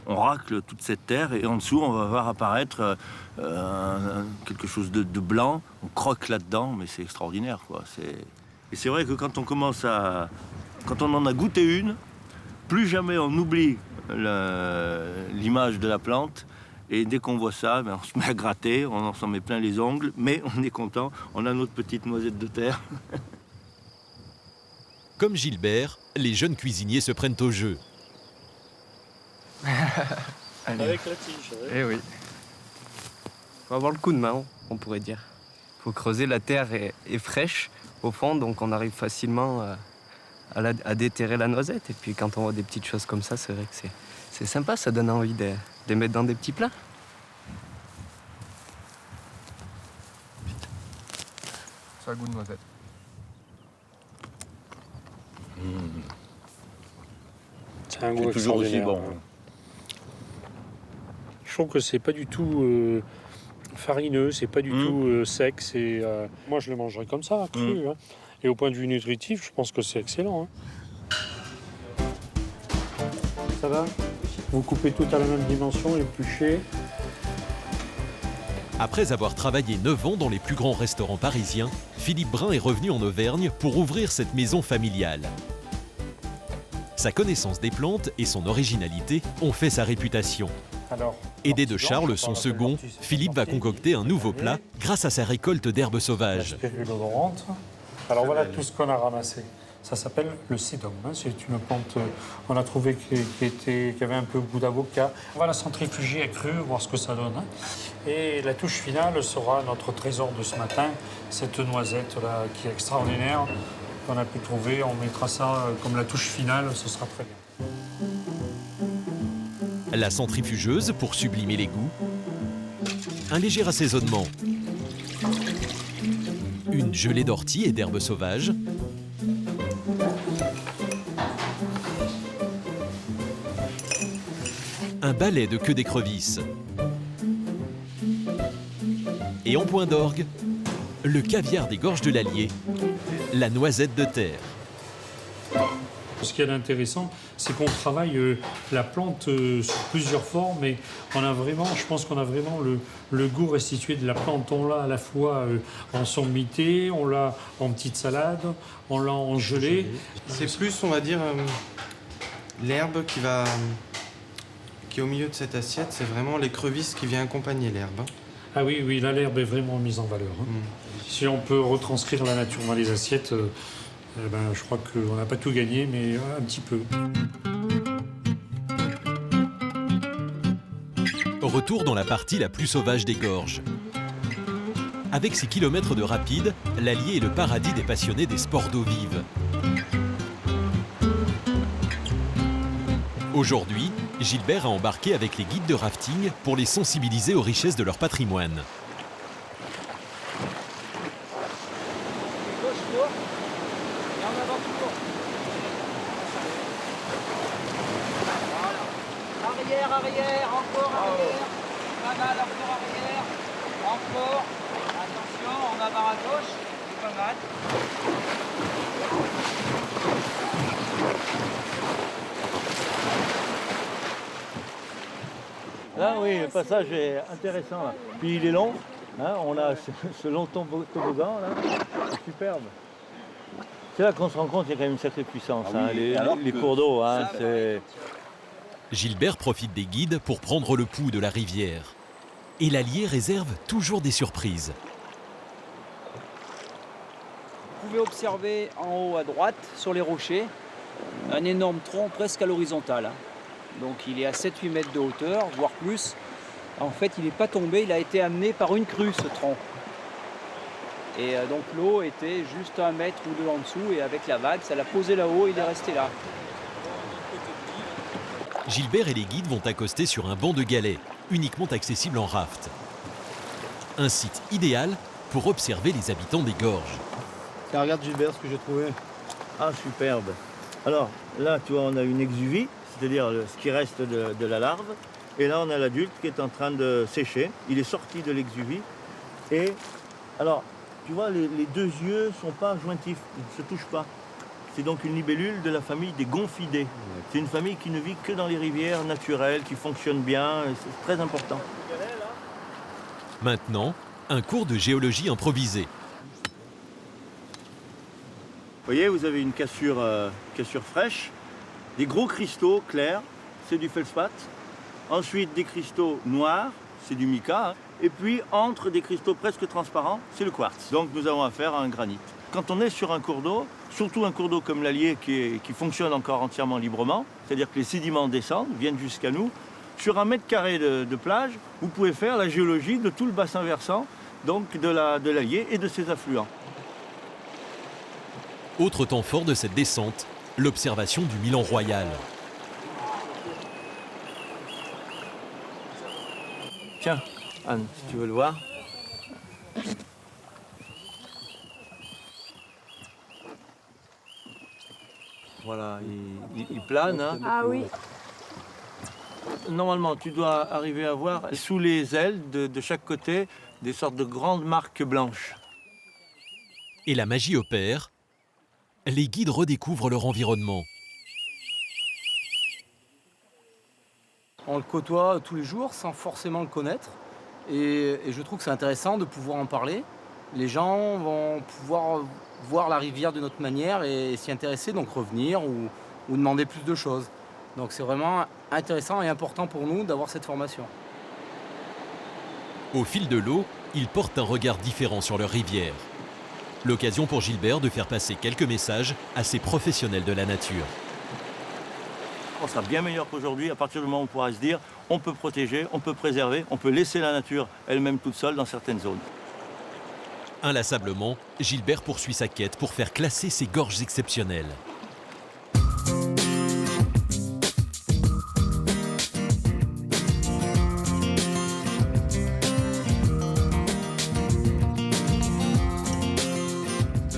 On racle toute cette terre et en dessous, on va voir apparaître quelque chose de blanc. On croque là-dedans, mais c'est extraordinaire, quoi. Et c'est vrai que quand on en a goûté une, plus jamais on oublie l'image de la plante. Et dès qu'on voit ça, on se met à gratter, on s'en met plein les ongles, mais on est content, on a notre petite noisette de terre. Comme Gilbert, les jeunes cuisiniers se prennent au jeu. Avec la tige. Eh oui. Faut avoir le coup de main, on pourrait dire. Faut creuser, la terre est fraîche au fond, donc on arrive facilement à déterrer la noisette. Et puis quand on voit des petites choses comme ça, c'est vrai que c'est sympa, ça donne envie de les mettre dans des petits plats. Ça a goût de noisette. C'est un goût toujours aussi extraordinaire. bon. Je trouve que c'est pas du tout farineux, c'est pas du tout sec. Moi, je le mangerais comme ça, cru. Hein. Et au point de vue nutritif, je pense que c'est excellent. Hein. Ça va? Vous coupez tout à la même dimension, épluchez. Après avoir travaillé 9 ans dans les plus grands restaurants parisiens, Philippe Brun est revenu en Auvergne pour ouvrir cette maison familiale. Sa connaissance des plantes et son originalité ont fait sa réputation. Aidé de Charles, son second, Philippe va concocter un nouveau plat grâce à sa récolte d'herbes sauvages. Alors voilà tout ce qu'on a ramassé. Ça s'appelle le sédum. Hein. C'est une plante, on a trouvé qui avait un peu goût d'avocat. On va la centrifuger à cru, voir ce que ça donne. Hein. Et la touche finale sera notre trésor de ce matin, cette noisette-là qui est extraordinaire, qu'on a pu trouver. On mettra ça comme la touche finale, ce sera très bien. La centrifugeuse pour sublimer les goûts. Un léger assaisonnement. Une gelée d'ortie et d'herbes sauvages. Un balai de queue d'écrevisse. Et en point d'orgue, le caviar des gorges de l'Allier, la noisette de terre. Ce qui est intéressant, c'est qu'on travaille la plante sur plusieurs formes et je pense qu'on a vraiment le goût restitué de la plante. On l'a à la fois en sommité, on l'a en petite salade, on l'a en gelée. C'est plus, on va dire, l'herbe qui est au milieu de cette assiette, c'est vraiment l'écrevisse qui vient accompagner l'herbe. Ah oui, là, l'herbe est vraiment mise en valeur. Hein. Si on peut retranscrire la nature dans les assiettes, je crois qu'on n'a pas tout gagné, mais un petit peu. Retour dans la partie la plus sauvage des gorges. Avec ses kilomètres de rapide, l'Allier est le paradis des passionnés des sports d'eau vive. Aujourd'hui, Gilbert a embarqué avec les guides de rafting pour les sensibiliser aux richesses de leur patrimoine. Arrière, encore arrière. Pas mal, encore arrière. Encore. Attention, on avare à gauche. C'est pas mal. Là, oui, le passage est intéressant. Là. Puis il est long. Hein, on a ce long toboggan, là. C'est superbe. C'est là qu'on se rend compte qu'il y a quand même une sacrée puissance. Ah oui, hein, les cours d'eau, hein, c'est... Gilbert profite des guides pour prendre le pouls de la rivière. Et l'Allier réserve toujours des surprises. Vous pouvez observer en haut à droite, sur les rochers, un énorme tronc presque à l'horizontale. Donc il est à 7-8 mètres de hauteur, voire plus. En fait, il n'est pas tombé, il a été amené par une crue, ce tronc. Et donc l'eau était juste à 1 mètre ou 2 en dessous, et avec la vague, ça l'a posé là-haut et il est resté là. Gilbert et les guides vont accoster sur un banc de galets, uniquement accessible en raft. Un site idéal pour observer les habitants des gorges. Tiens, regarde Gilbert, ce que j'ai trouvé. Ah, superbe. Alors, là, tu vois, on a une exuvie, c'est-à-dire ce qui reste de la larve. Et là, on a l'adulte qui est en train de sécher. Il est sorti de l'exuvie. Et, alors, tu vois, les deux yeux ne sont pas jointifs, ils ne se touchent pas. C'est donc une libellule de la famille des gonfidés. C'est une famille qui ne vit que dans les rivières naturelles, qui fonctionne bien, c'est très important. Maintenant, un cours de géologie improvisé. Vous voyez, vous avez une cassure fraîche, des gros cristaux clairs, c'est du feldspath. Ensuite, des cristaux noirs, c'est du mica. Et puis, entre des cristaux presque transparents, c'est le quartz. Donc, nous avons affaire à un granit. Quand on est sur un cours d'eau, surtout un cours d'eau comme l'Allier qui fonctionne encore entièrement librement, c'est-à-dire que les sédiments descendent, viennent jusqu'à nous, sur 1 mètre carré de plage, vous pouvez faire la géologie de tout le bassin versant, donc de l'Allier et de ses affluents. Autre temps fort de cette descente, l'observation du Milan royal. Tiens, Anne, si tu veux le voir. Voilà, il plane. Hein. Ah oui. Normalement, tu dois arriver à voir sous les ailes de chaque côté des sortes de grandes marques blanches. Et la magie opère. Les guides redécouvrent leur environnement. On le côtoie tous les jours sans forcément le connaître. Et je trouve que c'est intéressant de pouvoir en parler. Les gens vont pouvoir voir la rivière d'une autre manière et s'y intéresser, donc revenir ou demander plus de choses. Donc c'est vraiment intéressant et important pour nous d'avoir cette formation. Au fil de l'eau, ils portent un regard différent sur leur rivière. L'occasion pour Gilbert de faire passer quelques messages à ces professionnels de la nature. On sera bien meilleur qu'aujourd'hui à partir du moment où on pourra se dire on peut protéger, on peut préserver, on peut laisser la nature elle-même toute seule dans certaines zones. Inlassablement, Gilbert poursuit sa quête pour faire classer ces gorges exceptionnelles.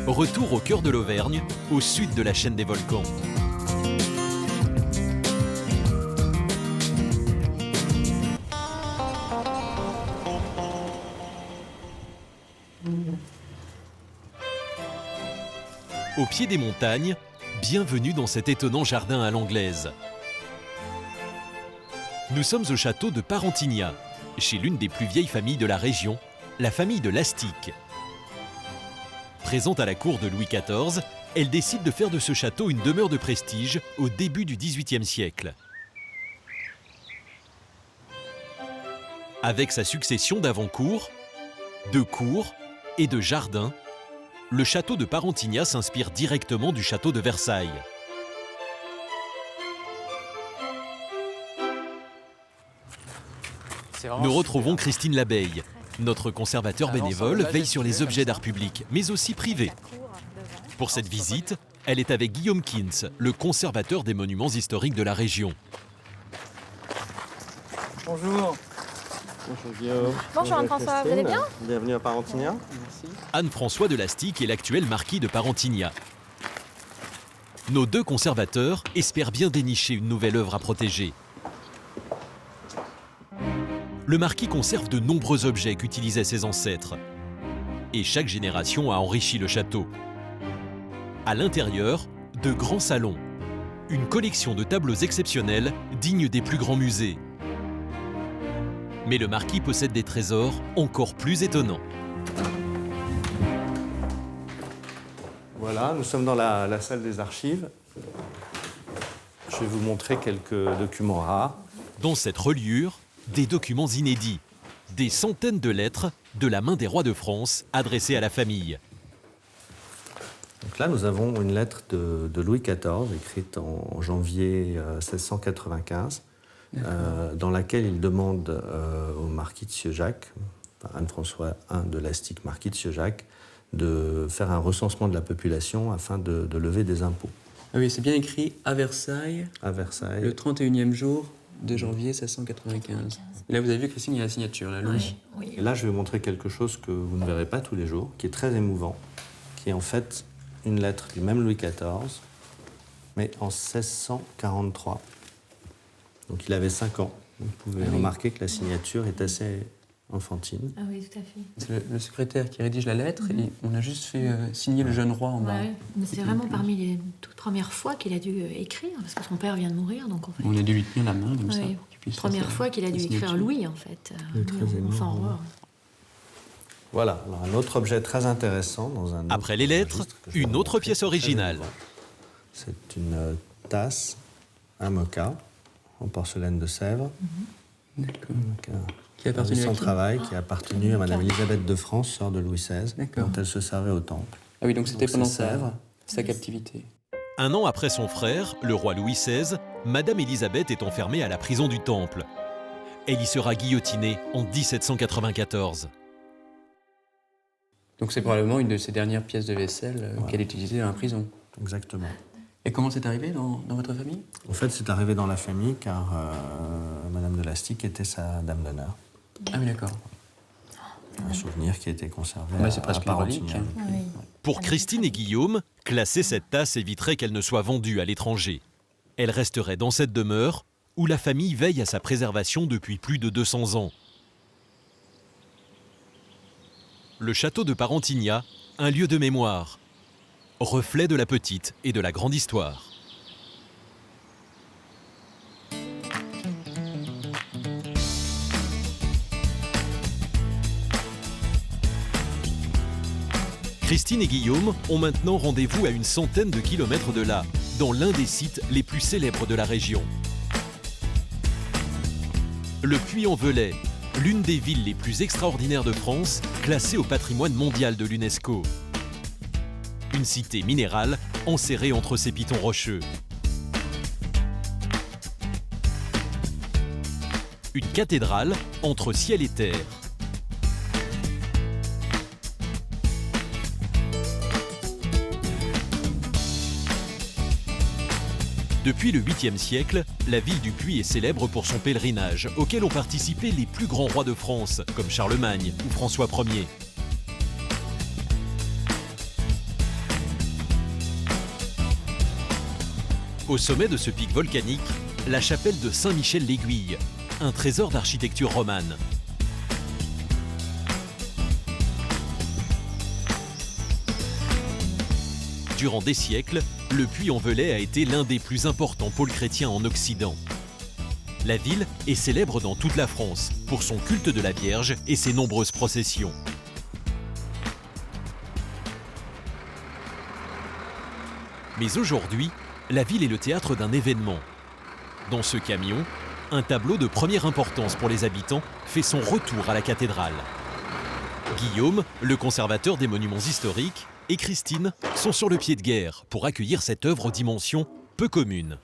Retour au cœur de l'Auvergne, au sud de la chaîne des volcans. Au pied des montagnes, bienvenue dans cet étonnant jardin à l'anglaise. Nous sommes au château de Parentigna, chez l'une des plus vieilles familles de la région, la famille de Lastic. Présente à la cour de Louis XIV, elle décide de faire de ce château une demeure de prestige au début du XVIIIe siècle. Avec sa succession d'avant-cours, de cours et de jardins, le château de Parentigna s'inspire directement du château de Versailles. Nous retrouvons Christine Labeille. Notre conservateur bénévole veille sur les objets d'art public, mais aussi privés. Pour cette visite, elle est avec Guillaume Kintz, le conservateur des monuments historiques de la région. Bonjour. Bonjour Guillaume. Bonjour Anne-François, vous allez bien? Bienvenue à Parentigna. Merci. Anne-François de Lastic est l'actuel marquis de Parentigna. Nos deux conservateurs espèrent bien dénicher une nouvelle œuvre à protéger. Le marquis conserve de nombreux objets qu'utilisaient ses ancêtres. Et chaque génération a enrichi le château. À l'intérieur, de grands salons. Une collection de tableaux exceptionnels dignes des plus grands musées. Mais le marquis possède des trésors encore plus étonnants. Voilà, nous sommes dans la salle des archives. Je vais vous montrer quelques documents rares. Dans cette reliure, des documents inédits. Des centaines de lettres de la main des rois de France adressées à la famille. Donc là, nous avons une lettre de Louis XIV, écrite en janvier 1695, dans laquelle il demande au marquis de Sieujac, Anne-François I de Lastic, marquis de Sieujac, de faire un recensement de la population afin de lever des impôts. Ah oui, c'est bien écrit à Versailles, le 31e jour de janvier 1695. Et là, vous avez vu, Christine, il y a la signature, là, Louis. Et là, je vais vous montrer quelque chose que vous ne verrez pas tous les jours, qui est très émouvant, qui est en fait une lettre du même Louis XIV, mais en 1643. Donc il avait 5 ans. Vous pouvez remarquer que la signature est assez enfantine. Ah oui, tout à fait. C'est le secrétaire qui rédige la lettre et on a juste fait signer le jeune roi en bas. Ouais, mais c'est vraiment parmi les toutes premières fois qu'il a dû écrire, parce que son père vient de mourir, donc en fait. On a dû lui tenir la main comme ça. Pour qu'il puisse première fois qu'il a dû écrire Louis, en fait. Enfant roi. Voilà, alors un autre objet très intéressant dans un. Après les lettres, une autre pièce originale. C'est une tasse, un moka, en porcelaine de Sèvres. D'accord. Qui a appartenu à son travail, qui a appartenu à Madame Élisabeth de France, sœur de Louis XVI, dont elle se servait au temple. Ah oui, donc c'était pendant sa captivité. Un an après son frère, le roi Louis XVI, Madame Élisabeth est enfermée à la prison du Temple. Elle y sera guillotinée en 1794. Donc c'est probablement une de ses dernières pièces de vaisselle qu'elle utilisait dans la prison. Exactement. Et comment c'est arrivé dans votre famille? En fait, c'est arrivé dans la famille car Madame de Lastic était sa dame d'honneur. Ah oui, d'accord. Un souvenir qui a été conservé c'est presque une relique. Pour Christine et Guillaume, classer cette tasse éviterait qu'elle ne soit vendue à l'étranger. Elle resterait dans cette demeure où la famille veille à sa préservation depuis plus de 200 ans. Le château de Parentigna, un lieu de mémoire, reflet de la petite et de la grande histoire. Christine et Guillaume ont maintenant rendez-vous à une centaine de kilomètres de là, dans l'un des sites les plus célèbres de la région. Le Puy-en-Velay, l'une des villes les plus extraordinaires de France, classée au patrimoine mondial de l'UNESCO. Une cité minérale enserrée entre ses pitons rocheux. Une cathédrale entre ciel et terre. Depuis le 8e siècle, la ville du Puy est célèbre pour son pèlerinage, auquel ont participé les plus grands rois de France, comme Charlemagne ou François Ier. Au sommet de ce pic volcanique, la chapelle de Saint-Michel-l'Aiguille, un trésor d'architecture romane. Durant des siècles, le Puy-en-Velay a été l'un des plus importants pôles chrétiens en Occident. La ville est célèbre dans toute la France pour son culte de la Vierge et ses nombreuses processions. Mais aujourd'hui, la ville est le théâtre d'un événement. Dans ce camion, un tableau de première importance pour les habitants fait son retour à la cathédrale. Guillaume, le conservateur des monuments historiques, et Christine sont sur le pied de guerre pour accueillir cette œuvre aux dimensions peu communes.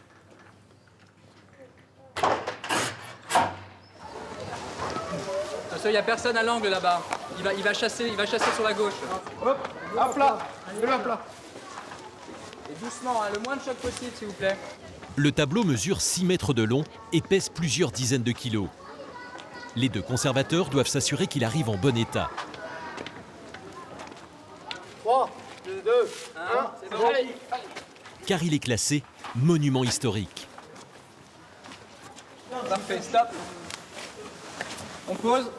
Il n'y a personne à l'angle là-bas. Il va chasser sur la gauche. Hop, à plat. À plat. Et doucement, hein, le moins de choc possible, s'il vous plaît. Le tableau mesure 6 mètres de long et pèse plusieurs dizaines de kilos. Les deux conservateurs doivent s'assurer qu'il arrive en bon état. 3, 2, 1, c'est bon. Allez. Car il est classé monument historique. Parfait, stop. On pose.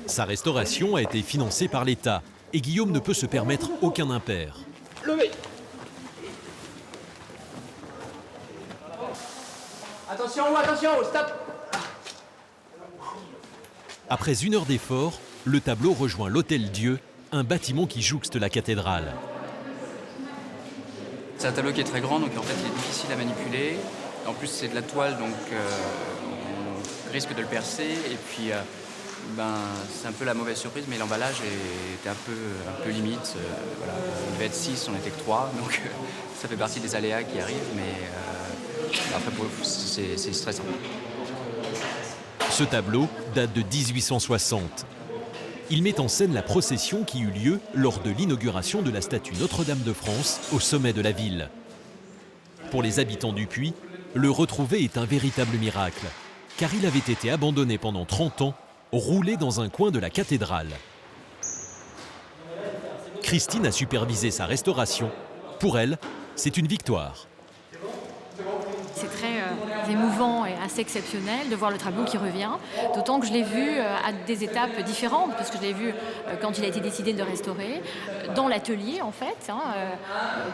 Sa restauration a été financée par l'État et Guillaume ne peut se permettre aucun impair. Levez. Attention, stop. Après 1 heure d'effort, le tableau rejoint l'Hôtel-Dieu, un bâtiment qui jouxte la cathédrale. C'est un tableau qui est très grand, donc en fait il est difficile à manipuler. En plus c'est de la toile, donc on risque de le percer. Et puis c'est un peu la mauvaise surprise, mais l'emballage était un peu limite. Voilà. Il devait être 6, on n'était que 3, donc ça fait partie des aléas qui arrivent, mais après pour c'est stressant. Ce tableau date de 1860. Il met en scène la procession qui eut lieu lors de l'inauguration de la statue Notre-Dame de France au sommet de la ville. Pour les habitants du Puy, le retrouver est un véritable miracle, car il avait été abandonné pendant 30 ans, roulé dans un coin de la cathédrale. Christine a supervisé sa restauration. Pour elle, c'est une victoire. C'est très émouvant et assez exceptionnel de voir le tableau qui revient, d'autant que je l'ai vu à des étapes différentes, parce que je l'ai vu quand il a été décidé de le restaurer, dans l'atelier en fait,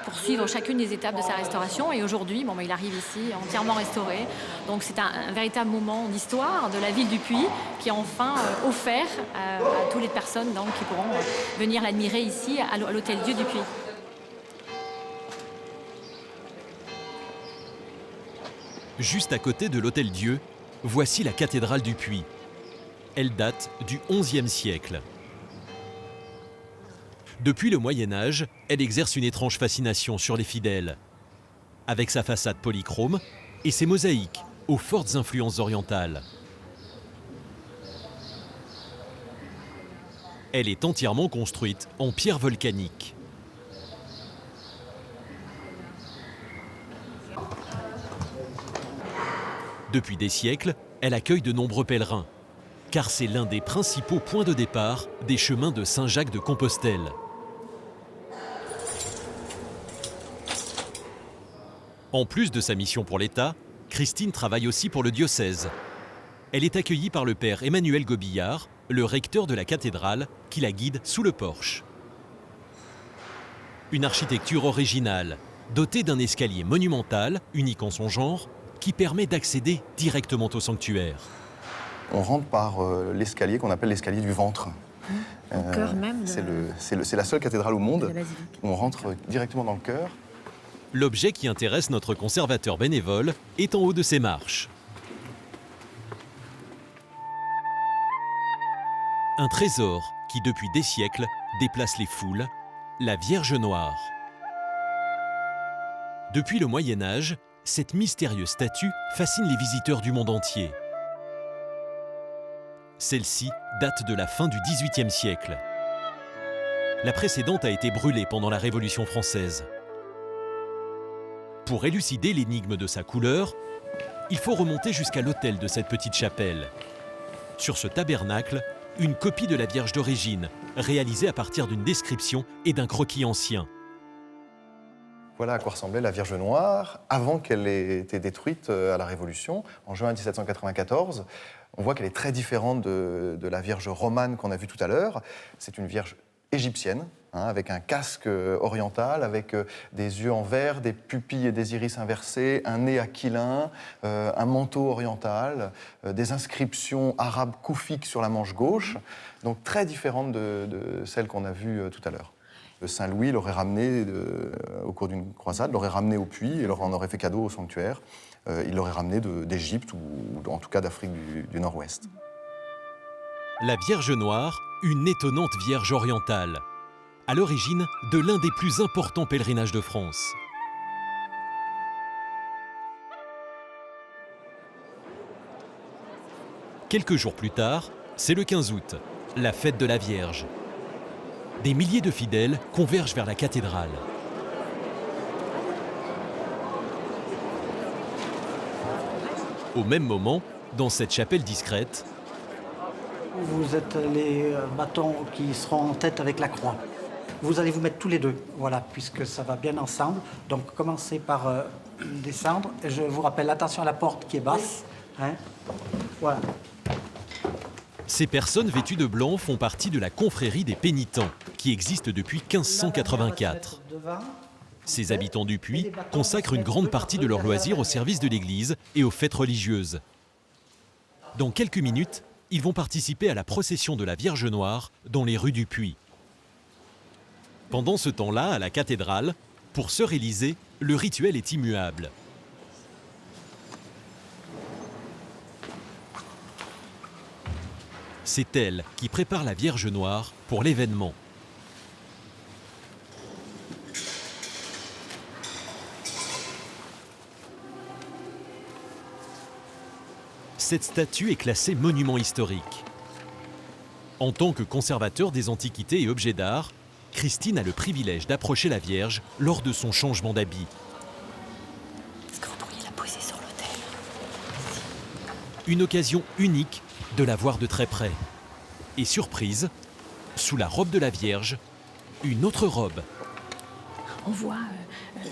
pour suivre chacune des étapes de sa restauration, et aujourd'hui il arrive ici entièrement restauré. Donc c'est un véritable moment d'histoire de la ville du Puy qui est enfin offert à toutes les personnes donc, qui pourront venir l'admirer ici à l'Hôtel-Dieu du Puy. Juste à côté de l'Hôtel-Dieu, voici la cathédrale du Puy. Elle date du XIe siècle. Depuis le Moyen-Âge, elle exerce une étrange fascination sur les fidèles. Avec sa façade polychrome et ses mosaïques aux fortes influences orientales. Elle est entièrement construite en pierre volcanique. Depuis des siècles, elle accueille de nombreux pèlerins, car c'est l'un des principaux points de départ des chemins de Saint-Jacques de Compostelle. En plus de sa mission pour l'État, Christine travaille aussi pour le diocèse. Elle est accueillie par le père Emmanuel Gobillard, le recteur de la cathédrale, qui la guide sous le porche. Une architecture originale, dotée d'un escalier monumental, unique en son genre, qui permet d'accéder directement au sanctuaire. On rentre par l'escalier qu'on appelle l'escalier du ventre. Au cœur même de... C'est la seule cathédrale au monde où on rentre directement dans le cœur. L'objet qui intéresse notre conservateur bénévole est en haut de ces marches. Un trésor qui, depuis des siècles, déplace les foules, la Vierge Noire. Depuis le Moyen-Âge, cette mystérieuse statue fascine les visiteurs du monde entier. Celle-ci date de la fin du XVIIIe siècle. La précédente a été brûlée pendant la Révolution française. Pour élucider l'énigme de sa couleur, il faut remonter jusqu'à l'autel de cette petite chapelle. Sur ce tabernacle, une copie de la Vierge d'origine, réalisée à partir d'une description et d'un croquis ancien. Voilà à quoi ressemblait la Vierge Noire avant qu'elle ait été détruite à la Révolution, en juin 1794. On voit qu'elle est très différente de la Vierge romane qu'on a vue tout à l'heure. C'est une Vierge égyptienne, avec un casque oriental, avec des yeux en verre, des pupilles et des iris inversés, un nez aquilin, un manteau oriental, des inscriptions arabes koufiques sur la manche gauche, donc très différente de celle qu'on a vue tout à l'heure. Saint Louis l'aurait ramené au cours d'une croisade, l'aurait ramené au puits et leur en aurait fait cadeau au sanctuaire. Il l'aurait ramené d'Égypte ou en tout cas d'Afrique du Nord-Ouest. La Vierge Noire, une étonnante Vierge orientale, à l'origine de l'un des plus importants pèlerinages de France. Quelques jours plus tard, c'est le 15 août, la fête de la Vierge. Des milliers de fidèles convergent vers la cathédrale. Au même moment, dans cette chapelle discrète, vous êtes les bâtons qui seront en tête avec la croix. Vous allez vous mettre tous les deux, voilà, puisque ça va bien ensemble. Donc commencez par descendre. Et je vous rappelle, attention à la porte qui est basse. Hein, voilà. Ces personnes vêtues de blanc font partie de la confrérie des pénitents, qui existe depuis 1584. Ces habitants du Puy consacrent une grande partie de leur loisir au service de l'Église et aux fêtes religieuses. Dans quelques minutes, ils vont participer à la procession de la Vierge Noire dans les rues du Puy. Pendant ce temps-là, à la cathédrale, pour sœur Élisée, le rituel est immuable. C'est elle qui prépare la Vierge Noire pour l'événement. Cette statue est classée monument historique. En tant que conservateur des antiquités et objets d'art, Christine a le privilège d'approcher la Vierge lors de son changement d'habit. Est-ce que vous pourriez la poser sur l'autel? Une occasion unique de la voir de très près. Et surprise, sous la robe de la Vierge, une autre robe. On voit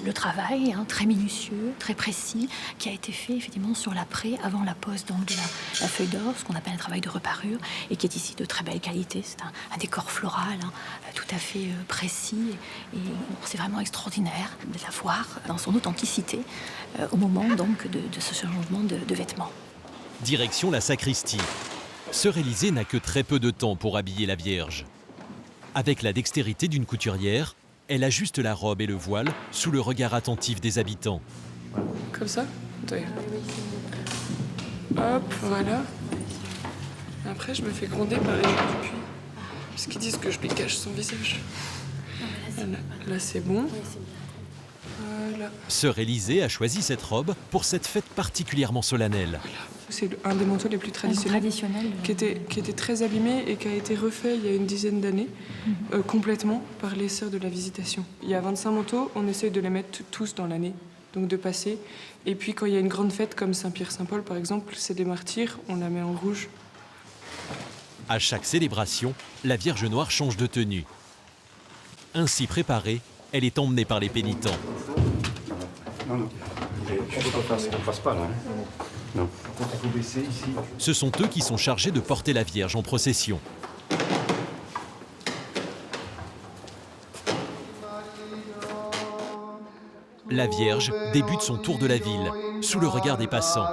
le travail très minutieux, très précis, qui a été fait effectivement sur l'après, avant la pose donc, de la feuille d'or, ce qu'on appelle un travail de reparure, et qui est ici de très belle qualité. C'est un décor floral, tout à fait précis, et c'est vraiment extraordinaire de la voir dans son authenticité au moment donc de ce changement de vêtements. Direction la sacristie. Sœur Élisée n'a que très peu de temps pour habiller la Vierge. Avec la dextérité d'une couturière, elle ajuste la robe et le voile sous le regard attentif des habitants. Comme ça? Hop, voilà. Après, je me fais gronder par les gens du Puy. Parce qu'ils disent que je lui cache son visage. Là, c'est bon. Voilà. Sœur Élisée a choisi cette robe pour cette fête particulièrement solennelle. C'est un des manteaux les plus traditionnels, qui était très abîmé et qui a été refait il y a une dizaine d'années, complètement par les sœurs de la Visitation. Il y a 25 manteaux, on essaye de les mettre tous dans l'année, donc de passer. Et puis quand il y a une grande fête comme Saint-Pierre-Saint-Paul par exemple, c'est des martyrs, on la met en rouge. À chaque célébration, la Vierge Noire change de tenue. Ainsi préparée, elle est emmenée par les pénitents. Non, tu peux pas faire ça, on passe pas là. Non. Ce sont eux qui sont chargés de porter la Vierge en procession. La Vierge débute son tour de la ville, sous le regard des passants.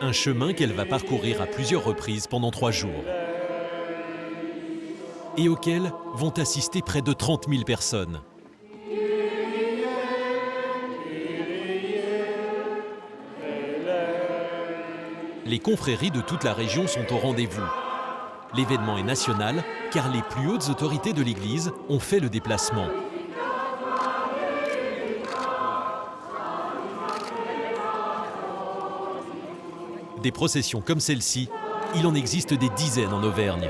Un chemin qu'elle va parcourir à plusieurs reprises pendant 3 jours. Et auquel vont assister près de 30 000 personnes. Les confréries de toute la région sont au rendez-vous. L'événement est national car les plus hautes autorités de l'Église ont fait le déplacement. Des processions comme celle-ci, il en existe des dizaines en Auvergne.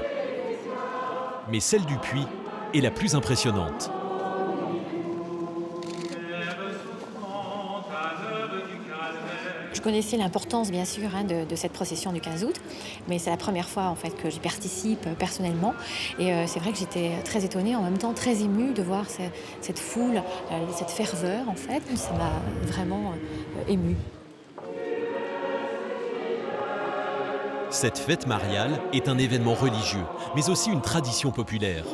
Mais celle du Puy est la plus impressionnante. Je connaissais l'importance, bien sûr, de cette procession du 15 août, mais c'est la première fois en fait, que j'y participe personnellement. Et c'est vrai que j'étais très étonnée, en même temps très émue de voir cette foule, cette ferveur, en fait. Ça m'a vraiment émue. Cette fête mariale est un événement religieux, mais aussi une tradition populaire.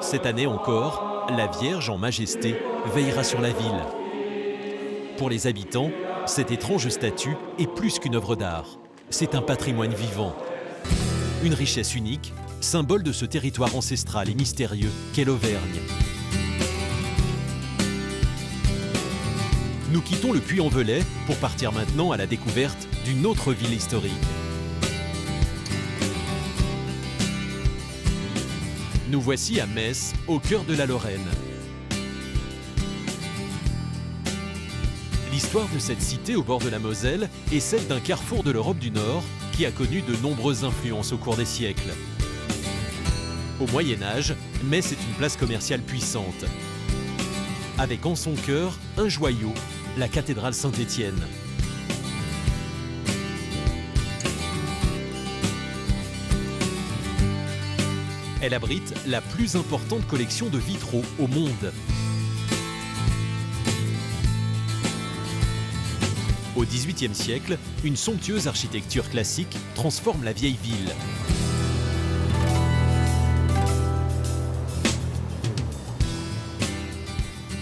Cette année encore, la Vierge en majesté veillera sur la ville. Pour les habitants, cette étrange statue est plus qu'une œuvre d'art. C'est un patrimoine vivant. Une richesse unique, symbole de ce territoire ancestral et mystérieux qu'est l'Auvergne. Nous quittons le Puy-en-Velay pour partir maintenant à la découverte d'une autre ville historique. Nous voici à Metz, au cœur de la Lorraine. L'histoire de cette cité au bord de la Moselle est celle d'un carrefour de l'Europe du Nord qui a connu de nombreuses influences au cours des siècles. Au Moyen-Âge, Metz est une place commerciale puissante, avec en son cœur un joyau, la cathédrale Saint-Étienne. Elle abrite la plus importante collection de vitraux au monde. Au XVIIIe siècle, une somptueuse architecture classique transforme la vieille ville.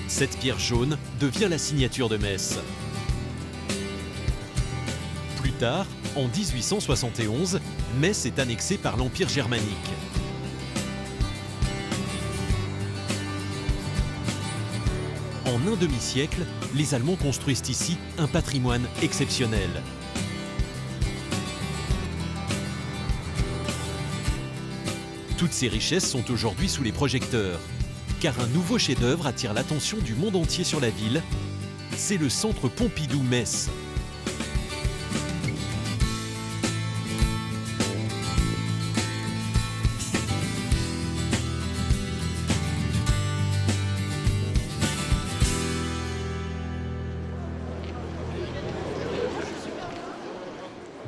Cette pierre jaune devient la signature de Metz. Plus tard, en 1871, Metz est annexée par l'Empire germanique. En un demi-siècle, les Allemands construisent ici un patrimoine exceptionnel. Toutes ces richesses sont aujourd'hui sous les projecteurs, car un nouveau chef-d'œuvre attire l'attention du monde entier sur la ville. C'est le Centre Pompidou-Metz.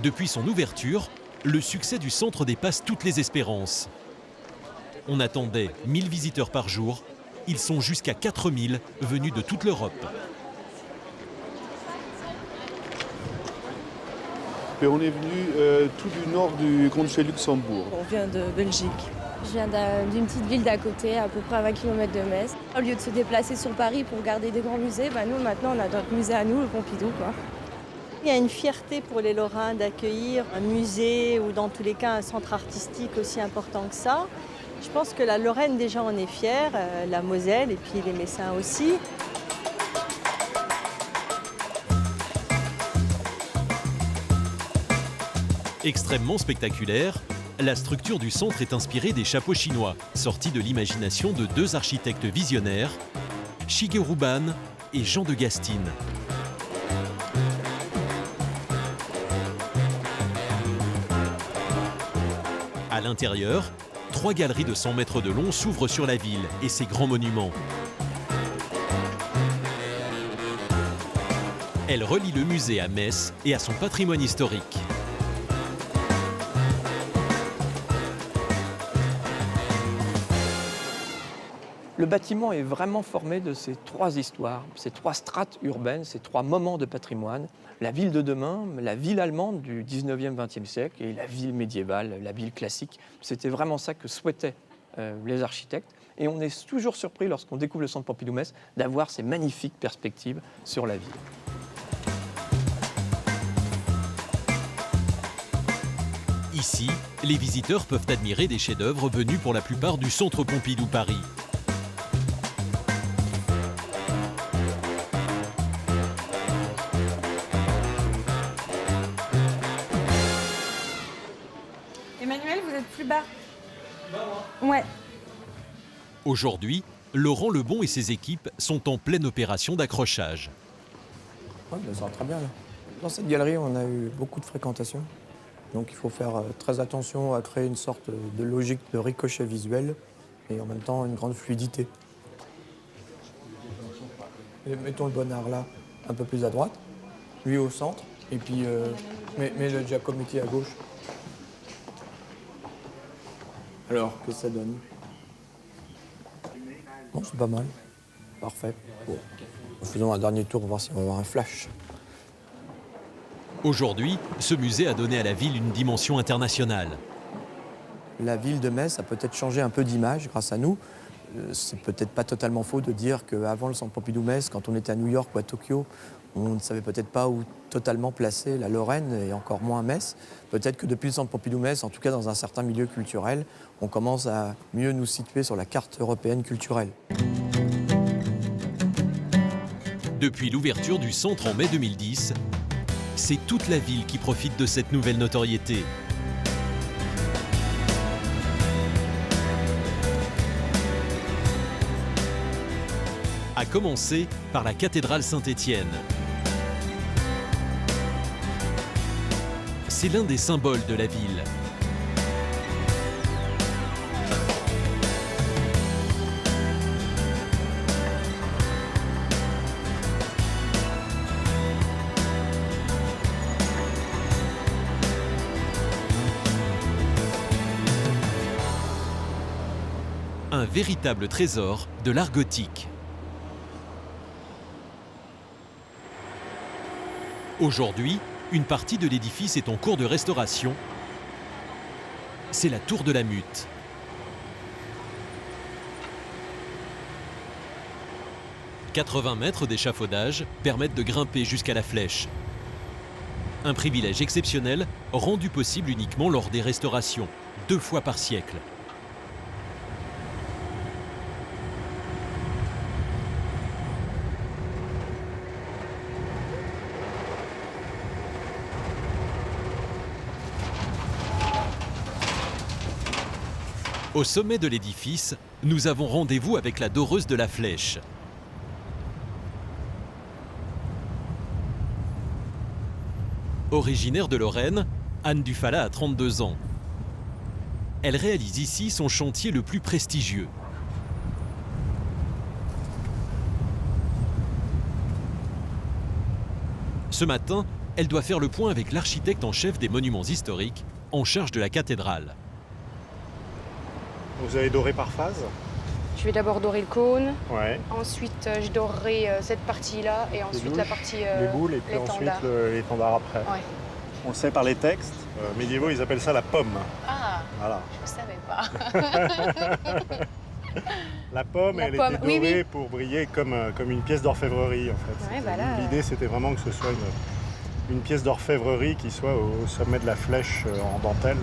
Depuis son ouverture, le succès du centre dépasse toutes les espérances. On attendait 1000 visiteurs par jour. Ils sont jusqu'à 4000 venus de toute l'Europe. Et on est venu tout du nord du Grand-Duché de Luxembourg. On vient de Belgique. Je viens d'une petite ville d'à côté, à peu près à 20 km de Metz. Au lieu de se déplacer sur Paris pour regarder des grands musées, nous maintenant on a notre musée à nous, le Pompidou, quoi. Il y a une fierté pour les Lorrains d'accueillir un musée ou dans tous les cas un centre artistique aussi important que ça. Je pense que la Lorraine déjà en est fière, la Moselle et puis les Messins aussi. Extrêmement spectaculaire, la structure du centre est inspirée des chapeaux chinois, sortis de l'imagination de 2 architectes visionnaires, Shigeru Ban et Jean de Gastine. À l'intérieur, 3 galeries de 100 mètres de long s'ouvrent sur la ville et ses grands monuments. Elle relie le musée à Metz et à son patrimoine historique. Le bâtiment est vraiment formé de ces 3 histoires, ces 3 strates urbaines, ces 3 moments de patrimoine. La ville de demain, la ville allemande du 19e, 20e siècle et la ville médiévale, la ville classique. C'était vraiment ça que souhaitaient les architectes. Et on est toujours surpris lorsqu'on découvre le centre Pompidou-Metz d'avoir ces magnifiques perspectives sur la ville. Ici, les visiteurs peuvent admirer des chefs-d'œuvre venus pour la plupart du centre Pompidou Paris. Emmanuel, vous êtes plus bas. Ouais. Aujourd'hui, Laurent Lebon et ses équipes sont en pleine opération d'accrochage. Ouais, ça va très bien là. Dans cette galerie, on a eu beaucoup de fréquentation. Donc il faut faire très attention à créer une sorte de logique de ricochet visuel et en même temps une grande fluidité. Et mettons le Bonnard là, un peu plus à droite, lui au centre, et puis mets le Giacometti à gauche. Alors, qu'est-ce que ça donne? Bon, c'est pas mal. Parfait. Bon. Faisons un dernier tour pour voir si on va avoir un flash. Aujourd'hui, ce musée a donné à la ville une dimension internationale. La ville de Metz a peut-être changé un peu d'image grâce à nous. C'est peut-être pas totalement faux de dire qu'avant le centre Pompidou-Metz, quand on était à New York ou à Tokyo, on ne savait peut-être pas où totalement placer la Lorraine et encore moins Metz. Peut-être que depuis le centre Pompidou-Metz, en tout cas dans un certain milieu culturel, on commence à mieux nous situer sur la carte européenne culturelle. Depuis l'ouverture du centre en mai 2010, c'est toute la ville qui profite de cette nouvelle notoriété. À commencer par la cathédrale Saint-Étienne. C'est l'un des symboles de la ville. Un véritable trésor de l'art gothique. Aujourd'hui, une partie de l'édifice est en cours de restauration. C'est la tour de la Mute. « 80 mètres d'échafaudage permettent de grimper jusqu'à la flèche. Un privilège exceptionnel rendu possible uniquement lors des restaurations, 2 fois par siècle. Au sommet de l'édifice, nous avons rendez-vous avec la doreuse de la Flèche. Originaire de Lorraine, Anne Dufala a 32 ans. Elle réalise ici son chantier le plus prestigieux. Ce matin, elle doit faire le point avec l'architecte en chef des monuments historiques, en charge de la cathédrale. Vous avez doré par phase? Je vais d'abord dorer le cône, ouais. Ensuite je dorerai cette partie-là et ensuite la partie les boules et puis ensuite l'étendard après. Ouais. On le sait par les textes médiévaux, ils appellent ça la pomme. Ah, voilà. Je ne savais pas. La pomme, elle était dorée pour briller comme une pièce d'orfèvrerie en fait. Ouais, voilà. L'idée c'était vraiment que ce soit une pièce d'orfèvrerie qui soit au sommet de la flèche en dentelle.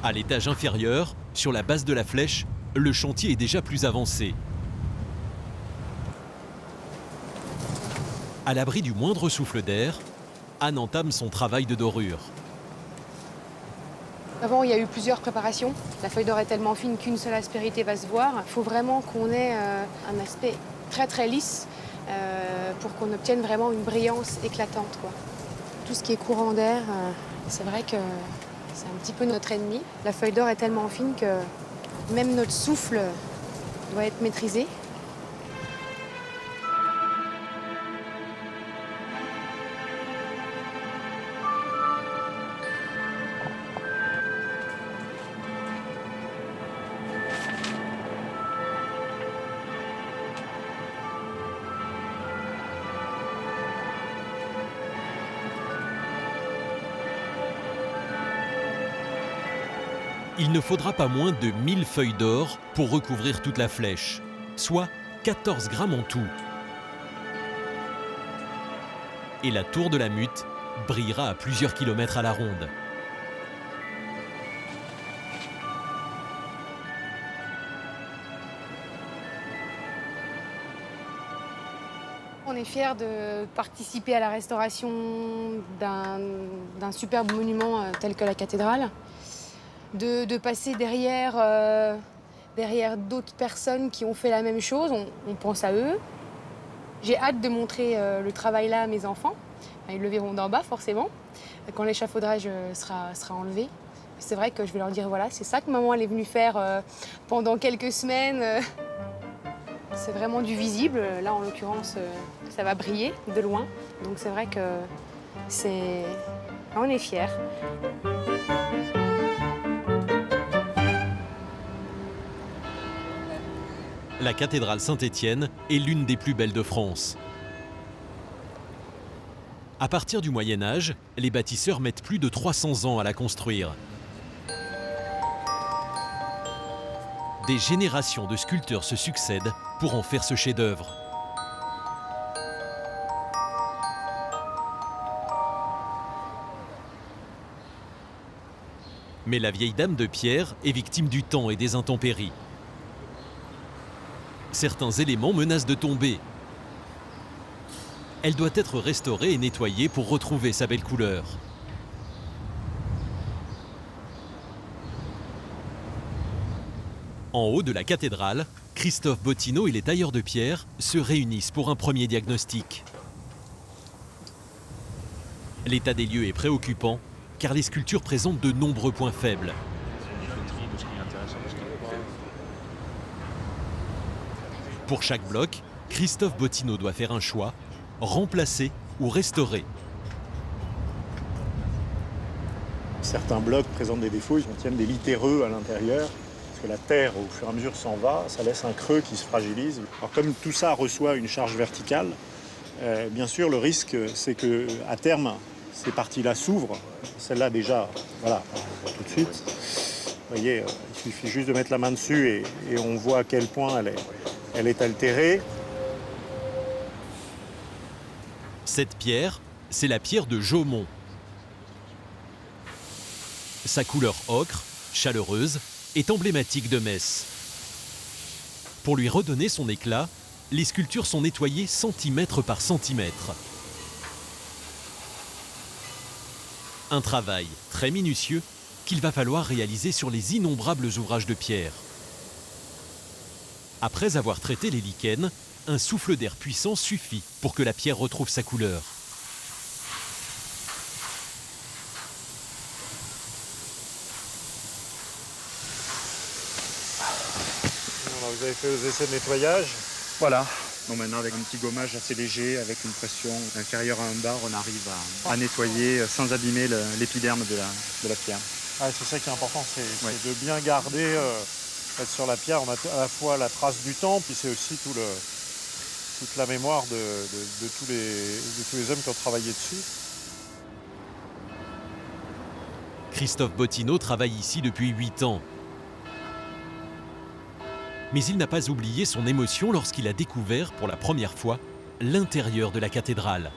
À l'étage inférieur, sur la base de la flèche, le chantier est déjà plus avancé. À l'abri du moindre souffle d'air, Anne entame son travail de dorure. Avant, il y a eu plusieurs préparations. La feuille d'or est tellement fine qu'une seule aspérité va se voir. Il faut vraiment qu'on ait un aspect très très lisse pour qu'on obtienne vraiment une brillance éclatante, quoi. Tout ce qui est courant d'air, c'est vrai que c'est un petit peu notre ennemi. La feuille d'or est tellement fine que même notre souffle doit être maîtrisé. il ne faudra pas moins de 1000 feuilles d'or pour recouvrir toute la flèche, soit 14 grammes en tout. Et la tour de la Mutte brillera à plusieurs kilomètres à la ronde. On est fiers de participer à la restauration d'un superbe monument tel que la cathédrale, de passer derrière d'autres personnes qui ont fait la même chose, on pense à eux. J'ai hâte de montrer le travail là à mes enfants. Ils le verront d'en bas forcément, quand l'échafaudage sera enlevé. C'est vrai que je vais leur dire, voilà, c'est ça que maman elle est venue faire pendant quelques semaines. C'est vraiment du visible. Là, en l'occurrence, ça va briller de loin. Donc c'est vrai que on est fiers. La cathédrale Saint-Étienne est l'une des plus belles de France. À partir du Moyen Âge, les bâtisseurs mettent plus de 300 ans à la construire. Des générations de sculpteurs se succèdent pour en faire ce chef-d'œuvre. Mais la vieille dame de pierre est victime du temps et des intempéries. Certains éléments menacent de tomber. Elle doit être restaurée et nettoyée pour retrouver sa belle couleur. En haut de la cathédrale, Christophe Bottineau et les tailleurs de pierre se réunissent pour un premier diagnostic. L'état des lieux est préoccupant car les sculptures présentent de nombreux points faibles. Pour chaque bloc, Christophe Bottineau doit faire un choix, remplacer ou restaurer. Certains blocs présentent des défauts, ils contiennent des littéreux à l'intérieur. Que la terre, au fur et à mesure, s'en va, ça laisse un creux qui se fragilise. Alors comme tout ça reçoit une charge verticale, bien sûr, le risque, c'est qu'à terme, ces parties-là s'ouvrent. Celle-là, déjà, voilà, on voit tout de suite. Vous voyez, il suffit juste de mettre la main dessus et on voit à quel point elle est altérée. Cette pierre, c'est la pierre de Jaumont. Sa couleur ocre, chaleureuse, est emblématique de Metz. Pour lui redonner son éclat, les sculptures sont nettoyées centimètre par centimètre. Un travail très minutieux qu'il va falloir réaliser sur les innombrables ouvrages de pierre. Après avoir traité les lichens, un souffle d'air puissant suffit pour que la pierre retrouve sa couleur. Vous avez fait vos essais de nettoyage. Voilà. Donc maintenant, avec un petit gommage assez léger, avec une pression inférieure à 1 bar, on arrive à nettoyer sans abîmer l'épiderme de la pierre. Ah, c'est ça qui est important, c'est de bien garder sur la pierre. On a à la fois la trace du temps, puis c'est aussi toute la mémoire de tous les hommes qui ont travaillé dessus. Christophe Bottineau travaille ici depuis 8 ans. Mais il n'a pas oublié son émotion lorsqu'il a découvert pour la première fois l'intérieur de la cathédrale.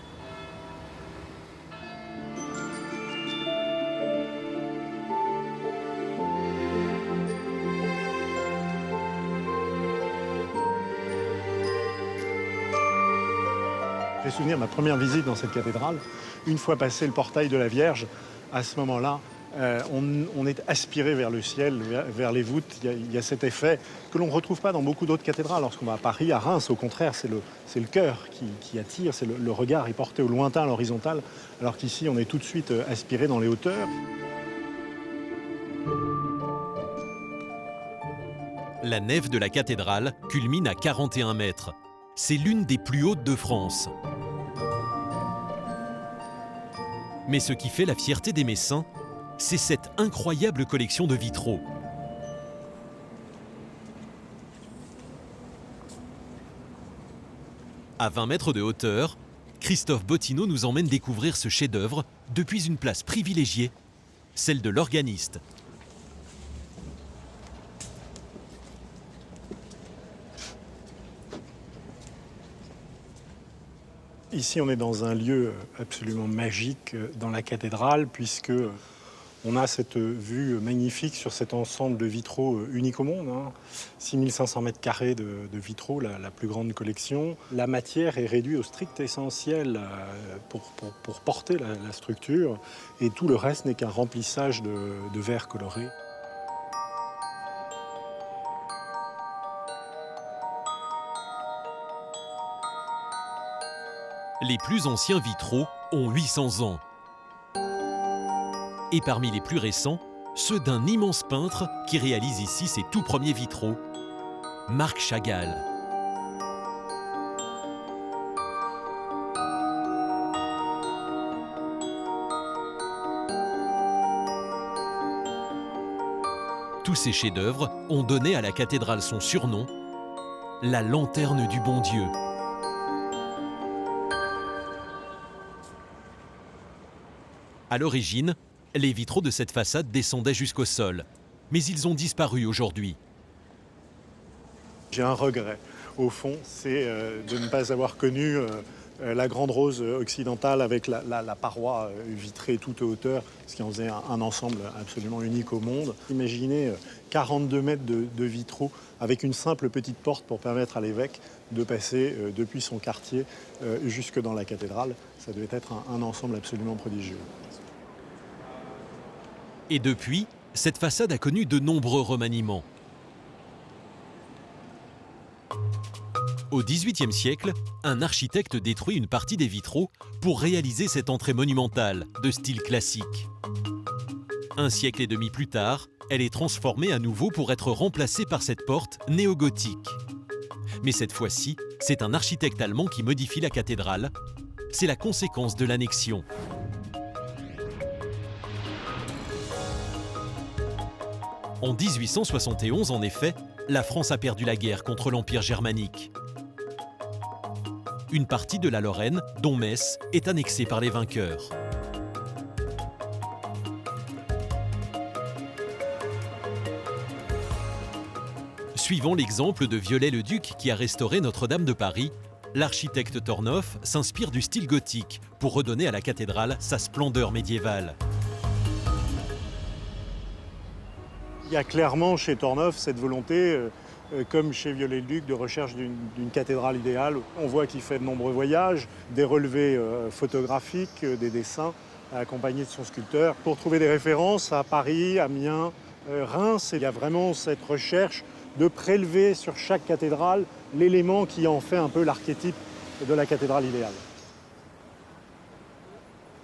J'ai souvenir de ma première visite dans cette cathédrale. Une fois passé le portail de la Vierge, à ce moment-là, on est aspiré vers le ciel, vers les voûtes. Il y a cet effet que l'on ne retrouve pas dans beaucoup d'autres cathédrales. Lorsqu'on va à Paris, à Reims, au contraire, c'est le cœur qui attire, c'est le regard est porté au lointain, à l'horizontal, alors qu'ici, on est tout de suite aspiré dans les hauteurs. La nef de la cathédrale culmine à 41 mètres. C'est l'une des plus hautes de France. Mais ce qui fait la fierté des Messins, c'est cette incroyable collection de vitraux. À 20 mètres de hauteur, Christophe Bottineau nous emmène découvrir ce chef-d'œuvre depuis une place privilégiée, celle de l'organiste. Ici, on est dans un lieu absolument magique dans la cathédrale, puisque on a cette vue magnifique sur cet ensemble de vitraux unique au monde. 6500 mètres carrés de vitraux, la plus grande collection. La matière est réduite au strict essentiel pour porter la structure, et tout le reste n'est qu'un remplissage de verre coloré. Les plus anciens vitraux ont 800 ans. Et parmi les plus récents, ceux d'un immense peintre qui réalise ici ses tout premiers vitraux, Marc Chagall. Tous ces chefs-d'œuvre ont donné à la cathédrale son surnom, la lanterne du bon Dieu. À l'origine, les vitraux de cette façade descendaient jusqu'au sol, mais ils ont disparu aujourd'hui. J'ai un regret, au fond, c'est de ne pas avoir connu la grande rose occidentale avec la paroi vitrée toute hauteur, ce qui en faisait un ensemble absolument unique au monde. Imaginez 42 mètres de vitraux avec une simple petite porte pour permettre à l'évêque de passer depuis son quartier jusque dans la cathédrale. Ça devait être un ensemble absolument prodigieux. Et depuis, cette façade a connu de nombreux remaniements. Au XVIIIe siècle, un architecte détruit une partie des vitraux pour réaliser cette entrée monumentale de style classique. Un siècle et demi plus tard, elle est transformée à nouveau pour être remplacée par cette porte néo-gothique. Mais cette fois-ci, c'est un architecte allemand qui modifie la cathédrale. C'est la conséquence de l'annexion. En 1871, en effet, la France a perdu la guerre contre l'Empire germanique. Une partie de la Lorraine, dont Metz, est annexée par les vainqueurs. Suivant l'exemple de Viollet-le-Duc qui a restauré Notre-Dame de Paris, l'architecte Tornoff s'inspire du style gothique pour redonner à la cathédrale sa splendeur médiévale. Il y a clairement chez Tornoff cette volonté, comme chez Viollet-le-Duc, de recherche d'une cathédrale idéale. On voit qu'il fait de nombreux voyages, des relevés photographiques, des dessins, accompagnés de son sculpteur, pour trouver des références à Paris, Amiens, Reims. Il y a vraiment cette recherche de prélever sur chaque cathédrale l'élément qui en fait un peu l'archétype de la cathédrale idéale.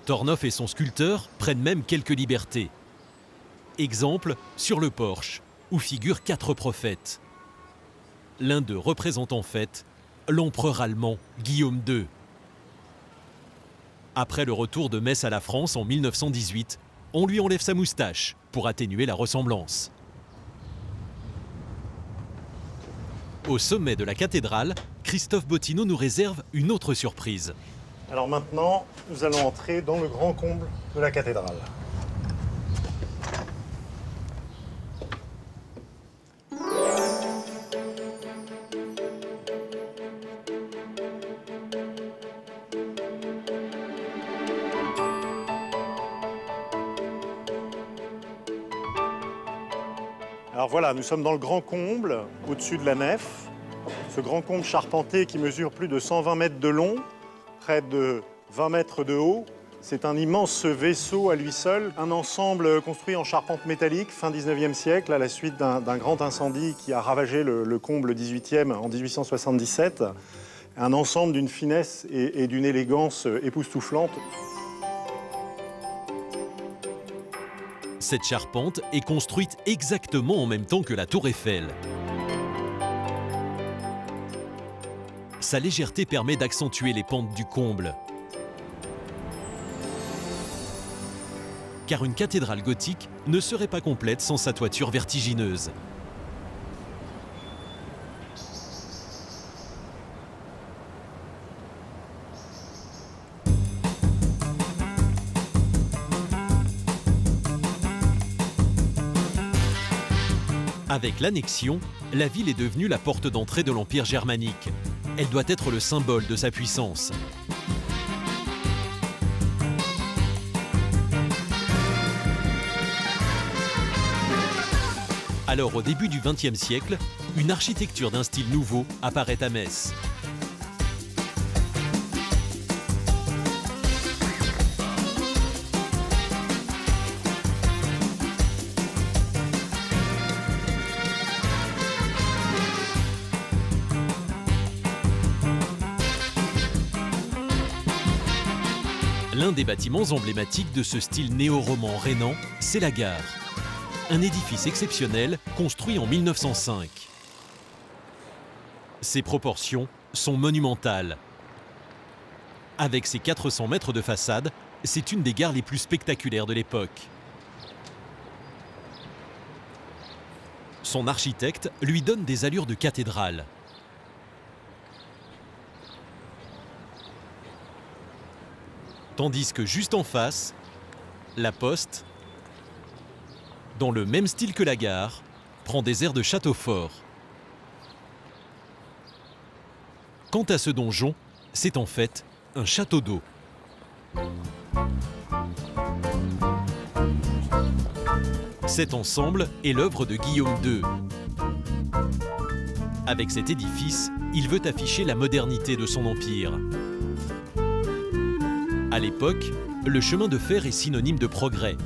Tornoff et son sculpteur prennent même quelques libertés. Exemple sur le porche, où figurent 4 prophètes. L'un d'eux représente en fait l'empereur allemand Guillaume II. Après le retour de Metz à la France en 1918, on lui enlève sa moustache pour atténuer la ressemblance. Au sommet de la cathédrale, Christophe Bottineau nous réserve une autre surprise. Alors maintenant, nous allons entrer dans le grand comble de la cathédrale. Alors voilà, nous sommes dans le grand comble, au-dessus de la nef. Ce grand comble charpenté qui mesure plus de 120 mètres de long, près de 20 mètres de haut. C'est un immense vaisseau à lui seul, un ensemble construit en charpente métallique fin 19e siècle à la suite d'un grand incendie qui a ravagé le comble 18e en 1877. Un ensemble d'une finesse et d'une élégance époustouflante. Cette charpente est construite exactement en même temps que la tour Eiffel. Sa légèreté permet d'accentuer les pentes du comble. Car une cathédrale gothique ne serait pas complète sans sa toiture vertigineuse. Avec l'annexion, la ville est devenue la porte d'entrée de l'Empire germanique. Elle doit être le symbole de sa puissance. Alors au début du XXe siècle, une architecture d'un style nouveau apparaît à Metz. L'un des bâtiments emblématiques de ce style néo-roman rhénan, c'est la gare. Un édifice exceptionnel construit en 1905. Ses proportions sont monumentales. Avec ses 400 mètres de façade, c'est une des gares les plus spectaculaires de l'époque. Son architecte lui donne des allures de cathédrale. Tandis que juste en face, la Poste, dans le même style que la gare, prend des airs de château fort. Quant à ce donjon, c'est en fait un château d'eau. Cet ensemble est l'œuvre de Guillaume II. Avec cet édifice, il veut afficher la modernité de son empire. À l'époque, le chemin de fer est synonyme de progrès.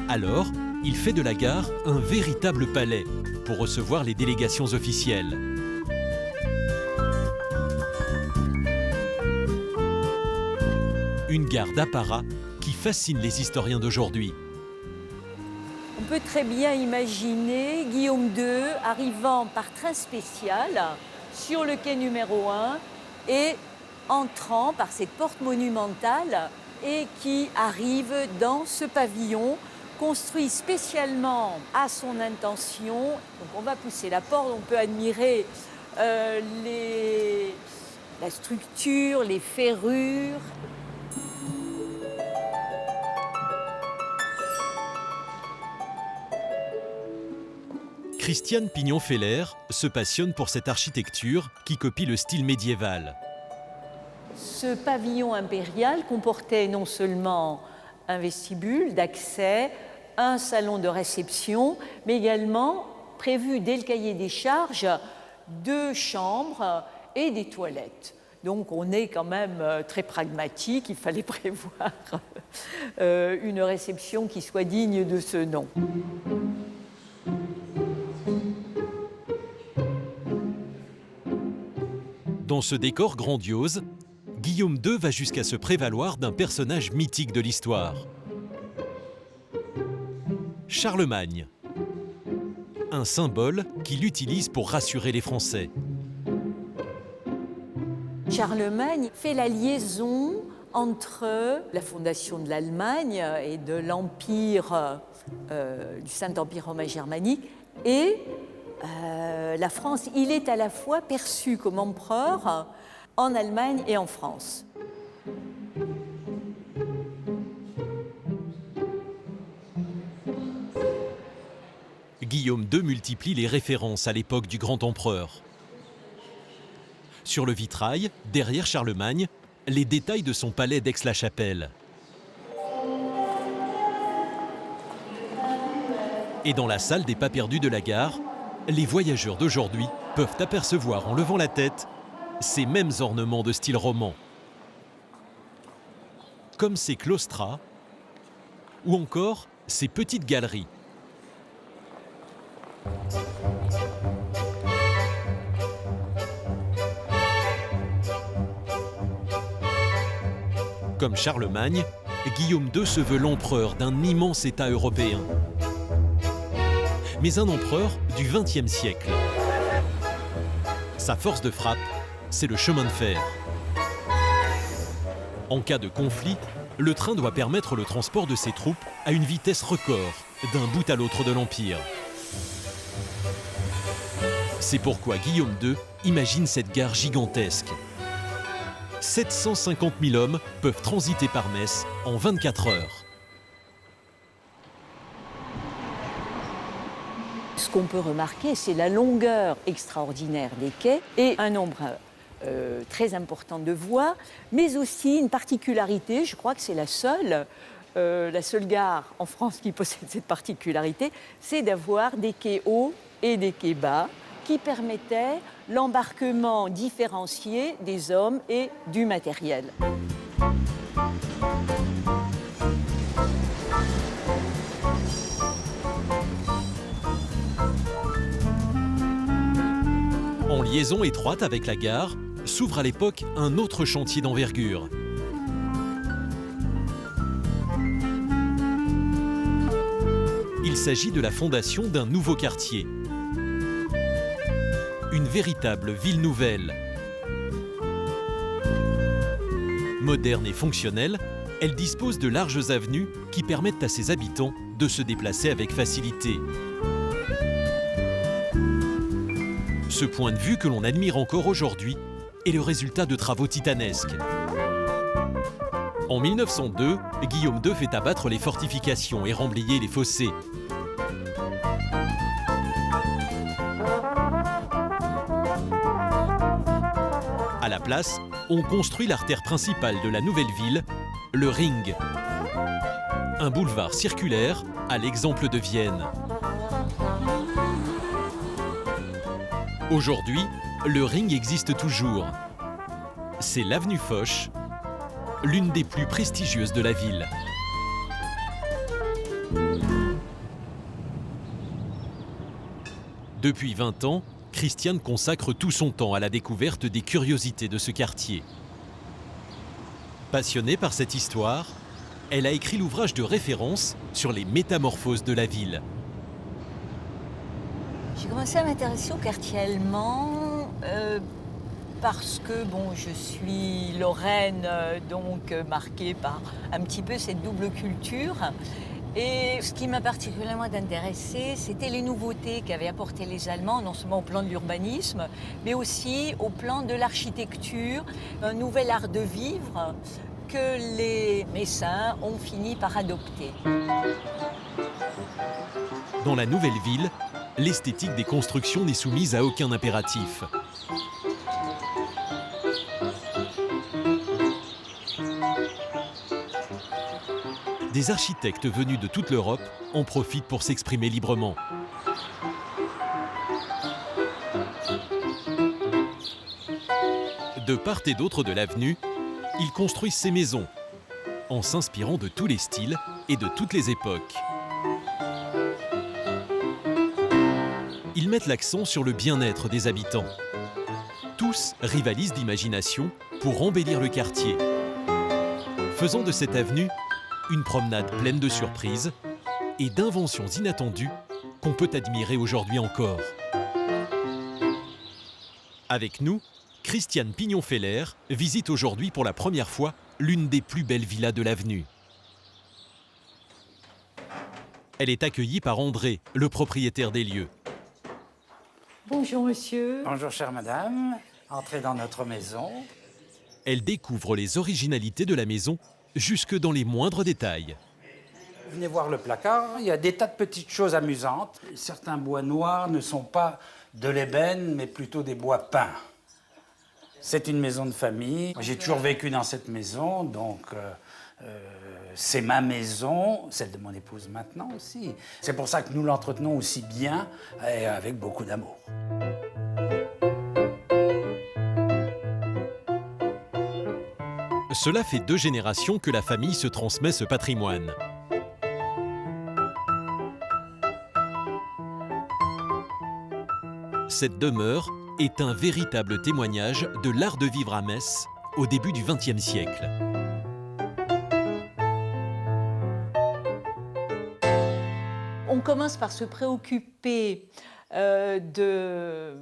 Alors, il fait de la gare un véritable palais pour recevoir les délégations officielles. Une gare d'apparat qui fascine les historiens d'aujourd'hui. On peut très bien imaginer Guillaume II arrivant par train spécial sur le quai numéro 1 et entrant par cette porte monumentale et qui arrive dans ce pavillon construit spécialement à son intention. Donc on va pousser la porte, on peut admirer la structure, les ferrures. Christiane Pignon-Feller se passionne pour cette architecture qui copie le style médiéval. Ce pavillon impérial comportait non seulement un vestibule d'accès, un salon de réception, mais également, prévu dès le cahier des charges, 2 chambres et des toilettes. Donc on est quand même très pragmatique, il fallait prévoir une réception qui soit digne de ce nom. Dans ce décor grandiose, Guillaume II va jusqu'à se prévaloir d'un personnage mythique de l'histoire. Charlemagne. Un symbole qu'il utilise pour rassurer les Français. Charlemagne fait la liaison entre la fondation de l'Allemagne et de l'Empire, du Saint-Empire romain germanique, et la France. Il est à la fois perçu comme empereur en Allemagne et en France. Guillaume II multiplie les références à l'époque du grand empereur. Sur le vitrail, derrière Charlemagne, les détails de son palais d'Aix-la-Chapelle. Et dans la salle des pas perdus de la gare, les voyageurs d'aujourd'hui peuvent apercevoir en levant la tête ces mêmes ornements de style roman, comme ces claustras ou encore ces petites galeries. Comme Charlemagne, Guillaume II se veut l'empereur d'un immense État européen, mais un empereur du XXe siècle. Sa force de frappe, c'est le chemin de fer. En cas de conflit, le train doit permettre le transport de ses troupes à une vitesse record d'un bout à l'autre de l'Empire. C'est pourquoi Guillaume II imagine cette gare gigantesque. 750 000 hommes peuvent transiter par Metz en 24 heures. Ce qu'on peut remarquer, c'est la longueur extraordinaire des quais et un nombre très important de voies, mais aussi une particularité, je crois que c'est la seule, la seule gare en France qui possède cette particularité, c'est d'avoir des quais hauts et des quais bas qui permettaient l'embarquement différencié des hommes et du matériel. En liaison étroite avec la gare, s'ouvre à l'époque un autre chantier d'envergure. Il s'agit de la fondation d'un nouveau quartier. Une véritable ville nouvelle. Moderne et fonctionnelle, elle dispose de larges avenues qui permettent à ses habitants de se déplacer avec facilité. Ce point de vue que l'on admire encore aujourd'hui est le résultat de travaux titanesques. En 1902, Guillaume II fait abattre les fortifications et remblayer les fossés. À la place, on construit l'artère principale de la nouvelle ville, le Ring. Un boulevard circulaire à l'exemple de Vienne. Aujourd'hui, le Ring existe toujours. C'est l'avenue Foch, l'une des plus prestigieuses de la ville. Depuis 20 ans, Christiane consacre tout son temps à la découverte des curiosités de ce quartier. Passionnée par cette histoire, elle a écrit l'ouvrage de référence sur les métamorphoses de la ville. J'ai commencé à m'intéresser au quartier allemand parce que bon, je suis lorraine, donc marquée par un petit peu cette double culture. Et ce qui m'a particulièrement intéressée, c'était les nouveautés qu'avaient apportées les Allemands, non seulement au plan de l'urbanisme, mais aussi au plan de l'architecture, un nouvel art de vivre que les Messins ont fini par adopter. Dans la nouvelle ville, l'esthétique des constructions n'est soumise à aucun impératif. Des architectes venus de toute l'Europe en profitent pour s'exprimer librement. De part et d'autre de l'avenue, ils construisent ces maisons, en s'inspirant de tous les styles et de toutes les époques. Ils mettent l'accent sur le bien-être des habitants. Tous rivalisent d'imagination pour embellir le quartier, faisant de cette avenue une promenade pleine de surprises et d'inventions inattendues qu'on peut admirer aujourd'hui encore. Avec nous, Christiane Pignon-Feller visite aujourd'hui pour la première fois l'une des plus belles villas de l'avenue. Elle est accueillie par André, le propriétaire des lieux. Bonjour monsieur. Bonjour chère madame, entrez dans notre maison. Elle découvre les originalités de la maison jusque dans les moindres détails. Venez voir le placard, il y a des tas de petites choses amusantes. Certains bois noirs ne sont pas de l'ébène, mais plutôt des bois peints. C'est une maison de famille. J'ai toujours vécu dans cette maison, donc c'est ma maison, celle de mon épouse maintenant aussi. C'est pour ça que nous l'entretenons aussi bien et avec beaucoup d'amour. Cela fait 2 générations que la famille se transmet ce patrimoine. Cette demeure est un véritable témoignage de l'art de vivre à Metz au début du XXe siècle. On commence par se préoccuper de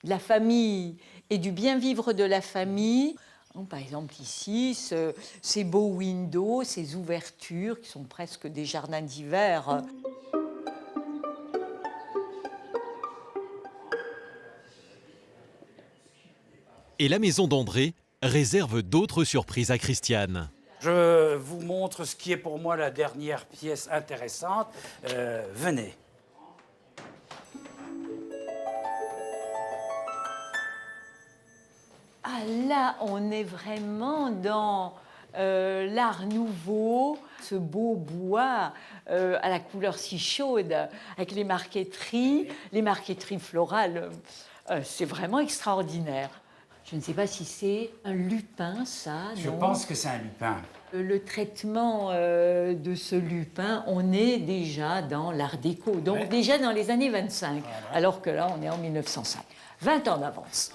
la famille et du bien vivre de la famille. Par exemple ici, ces beaux windows, ces ouvertures qui sont presque des jardins d'hiver. Et la maison d'André réserve d'autres surprises à Christiane. Je vous montre ce qui est pour moi la dernière pièce intéressante. Venez. Ah là, on est vraiment dans l'art nouveau, ce beau bois à la couleur si chaude, avec les marqueteries florales, c'est vraiment extraordinaire. Je ne sais pas si c'est un lupin, ça, Je non? pense que c'est un lupin. Le traitement de ce lupin, on est déjà dans l'art déco, donc déjà dans les années 25, alors que là, on est en 1905. 20 ans d'avance.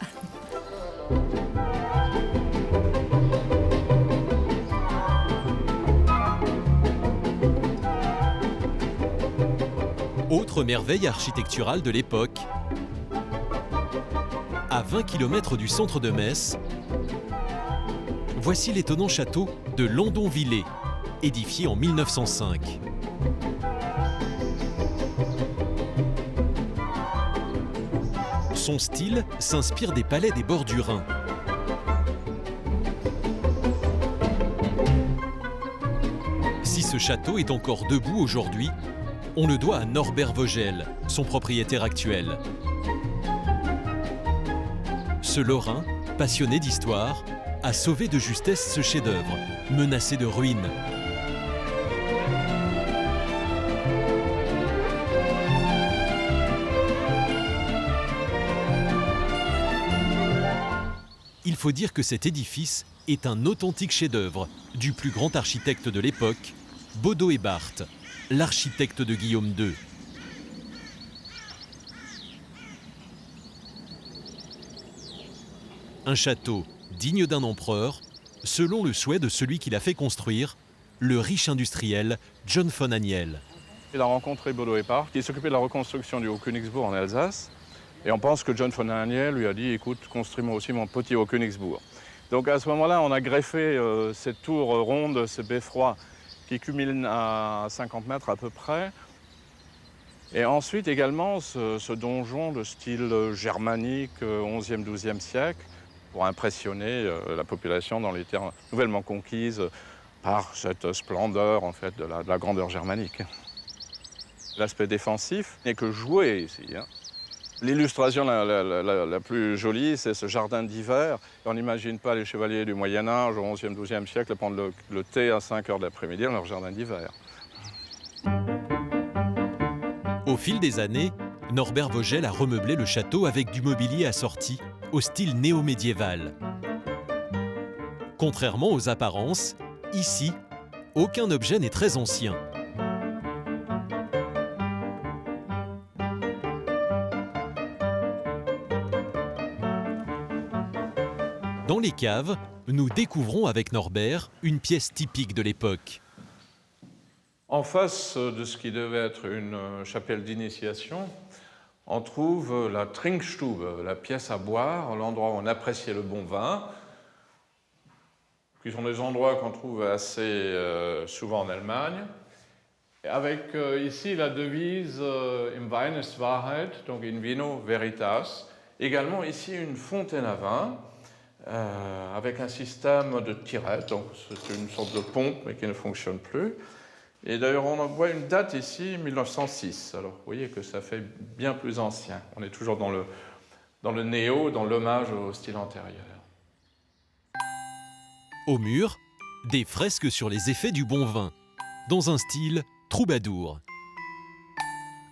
Autre merveille architecturale de l'époque, à 20 km du centre de Metz, voici l'étonnant château de Landonvillers, édifié en 1905. Son style s'inspire des palais des bords du Rhin. Si ce château est encore debout aujourd'hui, on le doit à Norbert Vogel, son propriétaire actuel. Ce Lorrain, passionné d'histoire, a sauvé de justesse ce chef-d'œuvre, menacé de ruine. Il faut dire que cet édifice est un authentique chef-d'œuvre du plus grand architecte de l'époque, Bodo Ebhardt, l'architecte de Guillaume II. Un château digne d'un empereur, selon le souhait de celui qui l'a fait construire, le riche industriel John von Haniel. Il a rencontré Bodo Ebhardt, qui s'occupait de la reconstruction du Haut-Königsbourg en Alsace. Et on pense que John von Haniel lui a dit « Écoute, construis-moi aussi mon petit Haut-Königsbourg ». Donc à ce moment-là, on a greffé cette tour ronde, ce beffroi, qui culmine à 50 mètres à peu près. Et ensuite également ce donjon de style germanique, 11e, 12e siècle, pour impressionner la population dans les terres nouvellement conquises par cette splendeur en fait, de la grandeur germanique. L'aspect défensif n'est que joué ici. L'illustration la plus jolie, c'est ce jardin d'hiver. On n'imagine pas les chevaliers du Moyen-Âge, au XIe, XIIe siècle, prendre le thé à 5 heures de l'après-midi dans leur jardin d'hiver. Au fil des années, Norbert Vogel a remeublé le château avec du mobilier assorti au style néo-médiéval. Contrairement aux apparences, ici, aucun objet n'est très ancien. Dans les caves, nous découvrons avec Norbert une pièce typique de l'époque. En face de ce qui devait être une chapelle d'initiation, on trouve la Trinkstube, la pièce à boire, l'endroit où on appréciait le bon vin, qui sont des endroits qu'on trouve assez souvent en Allemagne, avec ici la devise Im Wein ist Wahrheit, donc in vino veritas. Également ici une fontaine à vin, avec un système de tirette, donc c'est une sorte de pompe mais qui ne fonctionne plus. Et d'ailleurs on voit une date ici, 1906, alors vous voyez que ça fait bien plus ancien. On est toujours dans le néo, dans l'hommage au style antérieur. Au mur, des fresques sur les effets du bon vin, dans un style troubadour.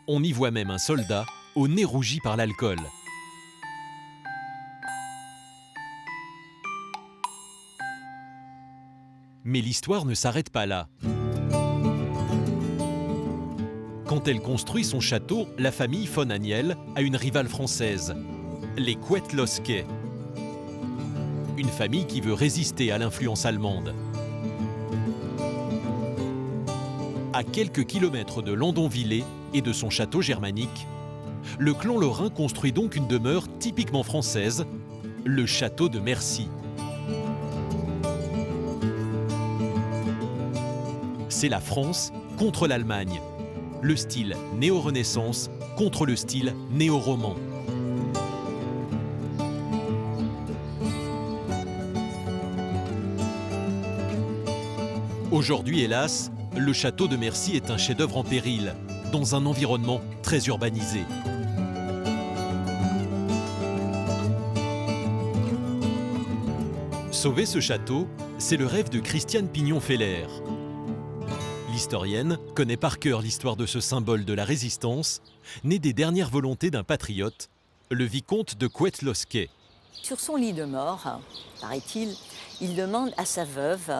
On y voit même un soldat au nez rougi par l'alcool. Mais l'histoire ne s'arrête pas là. Quand elle construit son château, la famille von Haniel a une rivale française, les Quedlowsky. Une famille qui veut résister à l'influence allemande. À quelques kilomètres de Landonvillers et de son château germanique, le clan lorrain construit donc une demeure typiquement française, le château de Mercy. C'est la France contre l'Allemagne, le style néo-renaissance contre le style néo-roman. Aujourd'hui, hélas, le château de Mercy est un chef-d'œuvre en péril, dans un environnement très urbanisé. Sauver ce château, c'est le rêve de Christiane Pignon-Feller. L'historienne connaît par cœur l'histoire de ce symbole de la résistance, né des dernières volontés d'un patriote, le vicomte de Coëtlosquet. Sur son lit de mort, paraît-il, il demande à sa veuve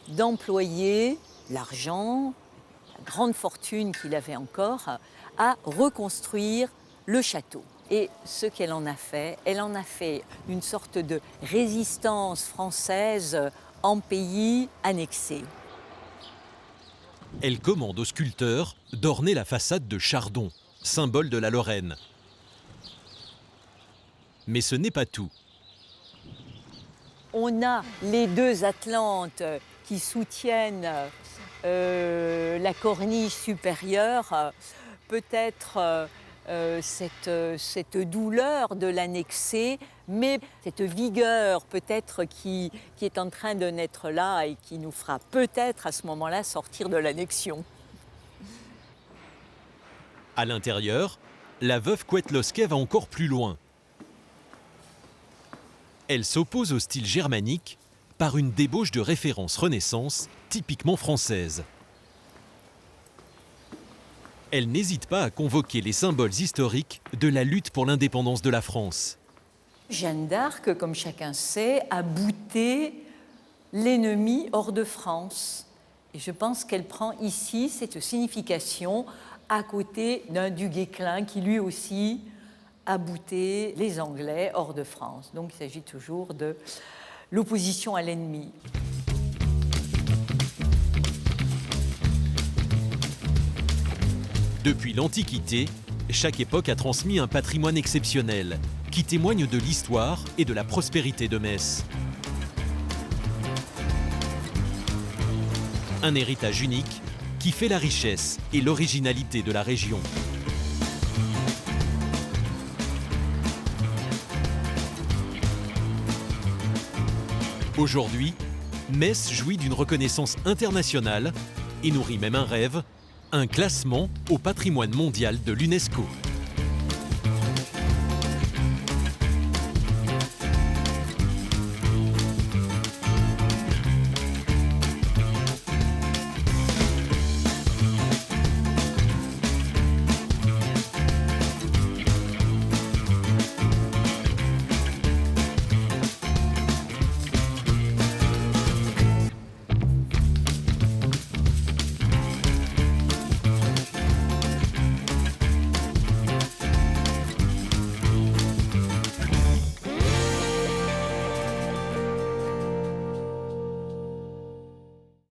d'employer l'argent, la grande fortune qu'il avait encore, à reconstruire le château. Et ce qu'elle en a fait, elle en a fait une sorte de résistance française en pays annexé. Elle commande au sculpteur d'orner la façade de Chardon, symbole de la Lorraine. Mais ce n'est pas tout. On a les deux Atlantes qui soutiennent la corniche supérieure, peut-être cette douleur de l'annexé, mais cette vigueur peut-être qui est en train de naître là et qui nous fera peut-être à ce moment-là sortir de l'annexion. À l'intérieur, la veuve Coëtlosquet va encore plus loin. Elle s'oppose au style germanique par une débauche de références Renaissance typiquement françaises. Elle n'hésite pas à convoquer les symboles historiques de la lutte pour l'indépendance de la France. Jeanne d'Arc, comme chacun sait, a bouté l'ennemi hors de France. Et je pense qu'elle prend ici cette signification à côté d'un Du Guesclin qui lui aussi a bouté les Anglais hors de France. Donc il s'agit toujours de l'opposition à l'ennemi. Depuis l'Antiquité, chaque époque a transmis un patrimoine exceptionnel qui témoigne de l'histoire et de la prospérité de Metz. Un héritage unique qui fait la richesse et l'originalité de la région. Aujourd'hui, Metz jouit d'une reconnaissance internationale et nourrit même un rêve, un classement au patrimoine mondial de l'UNESCO.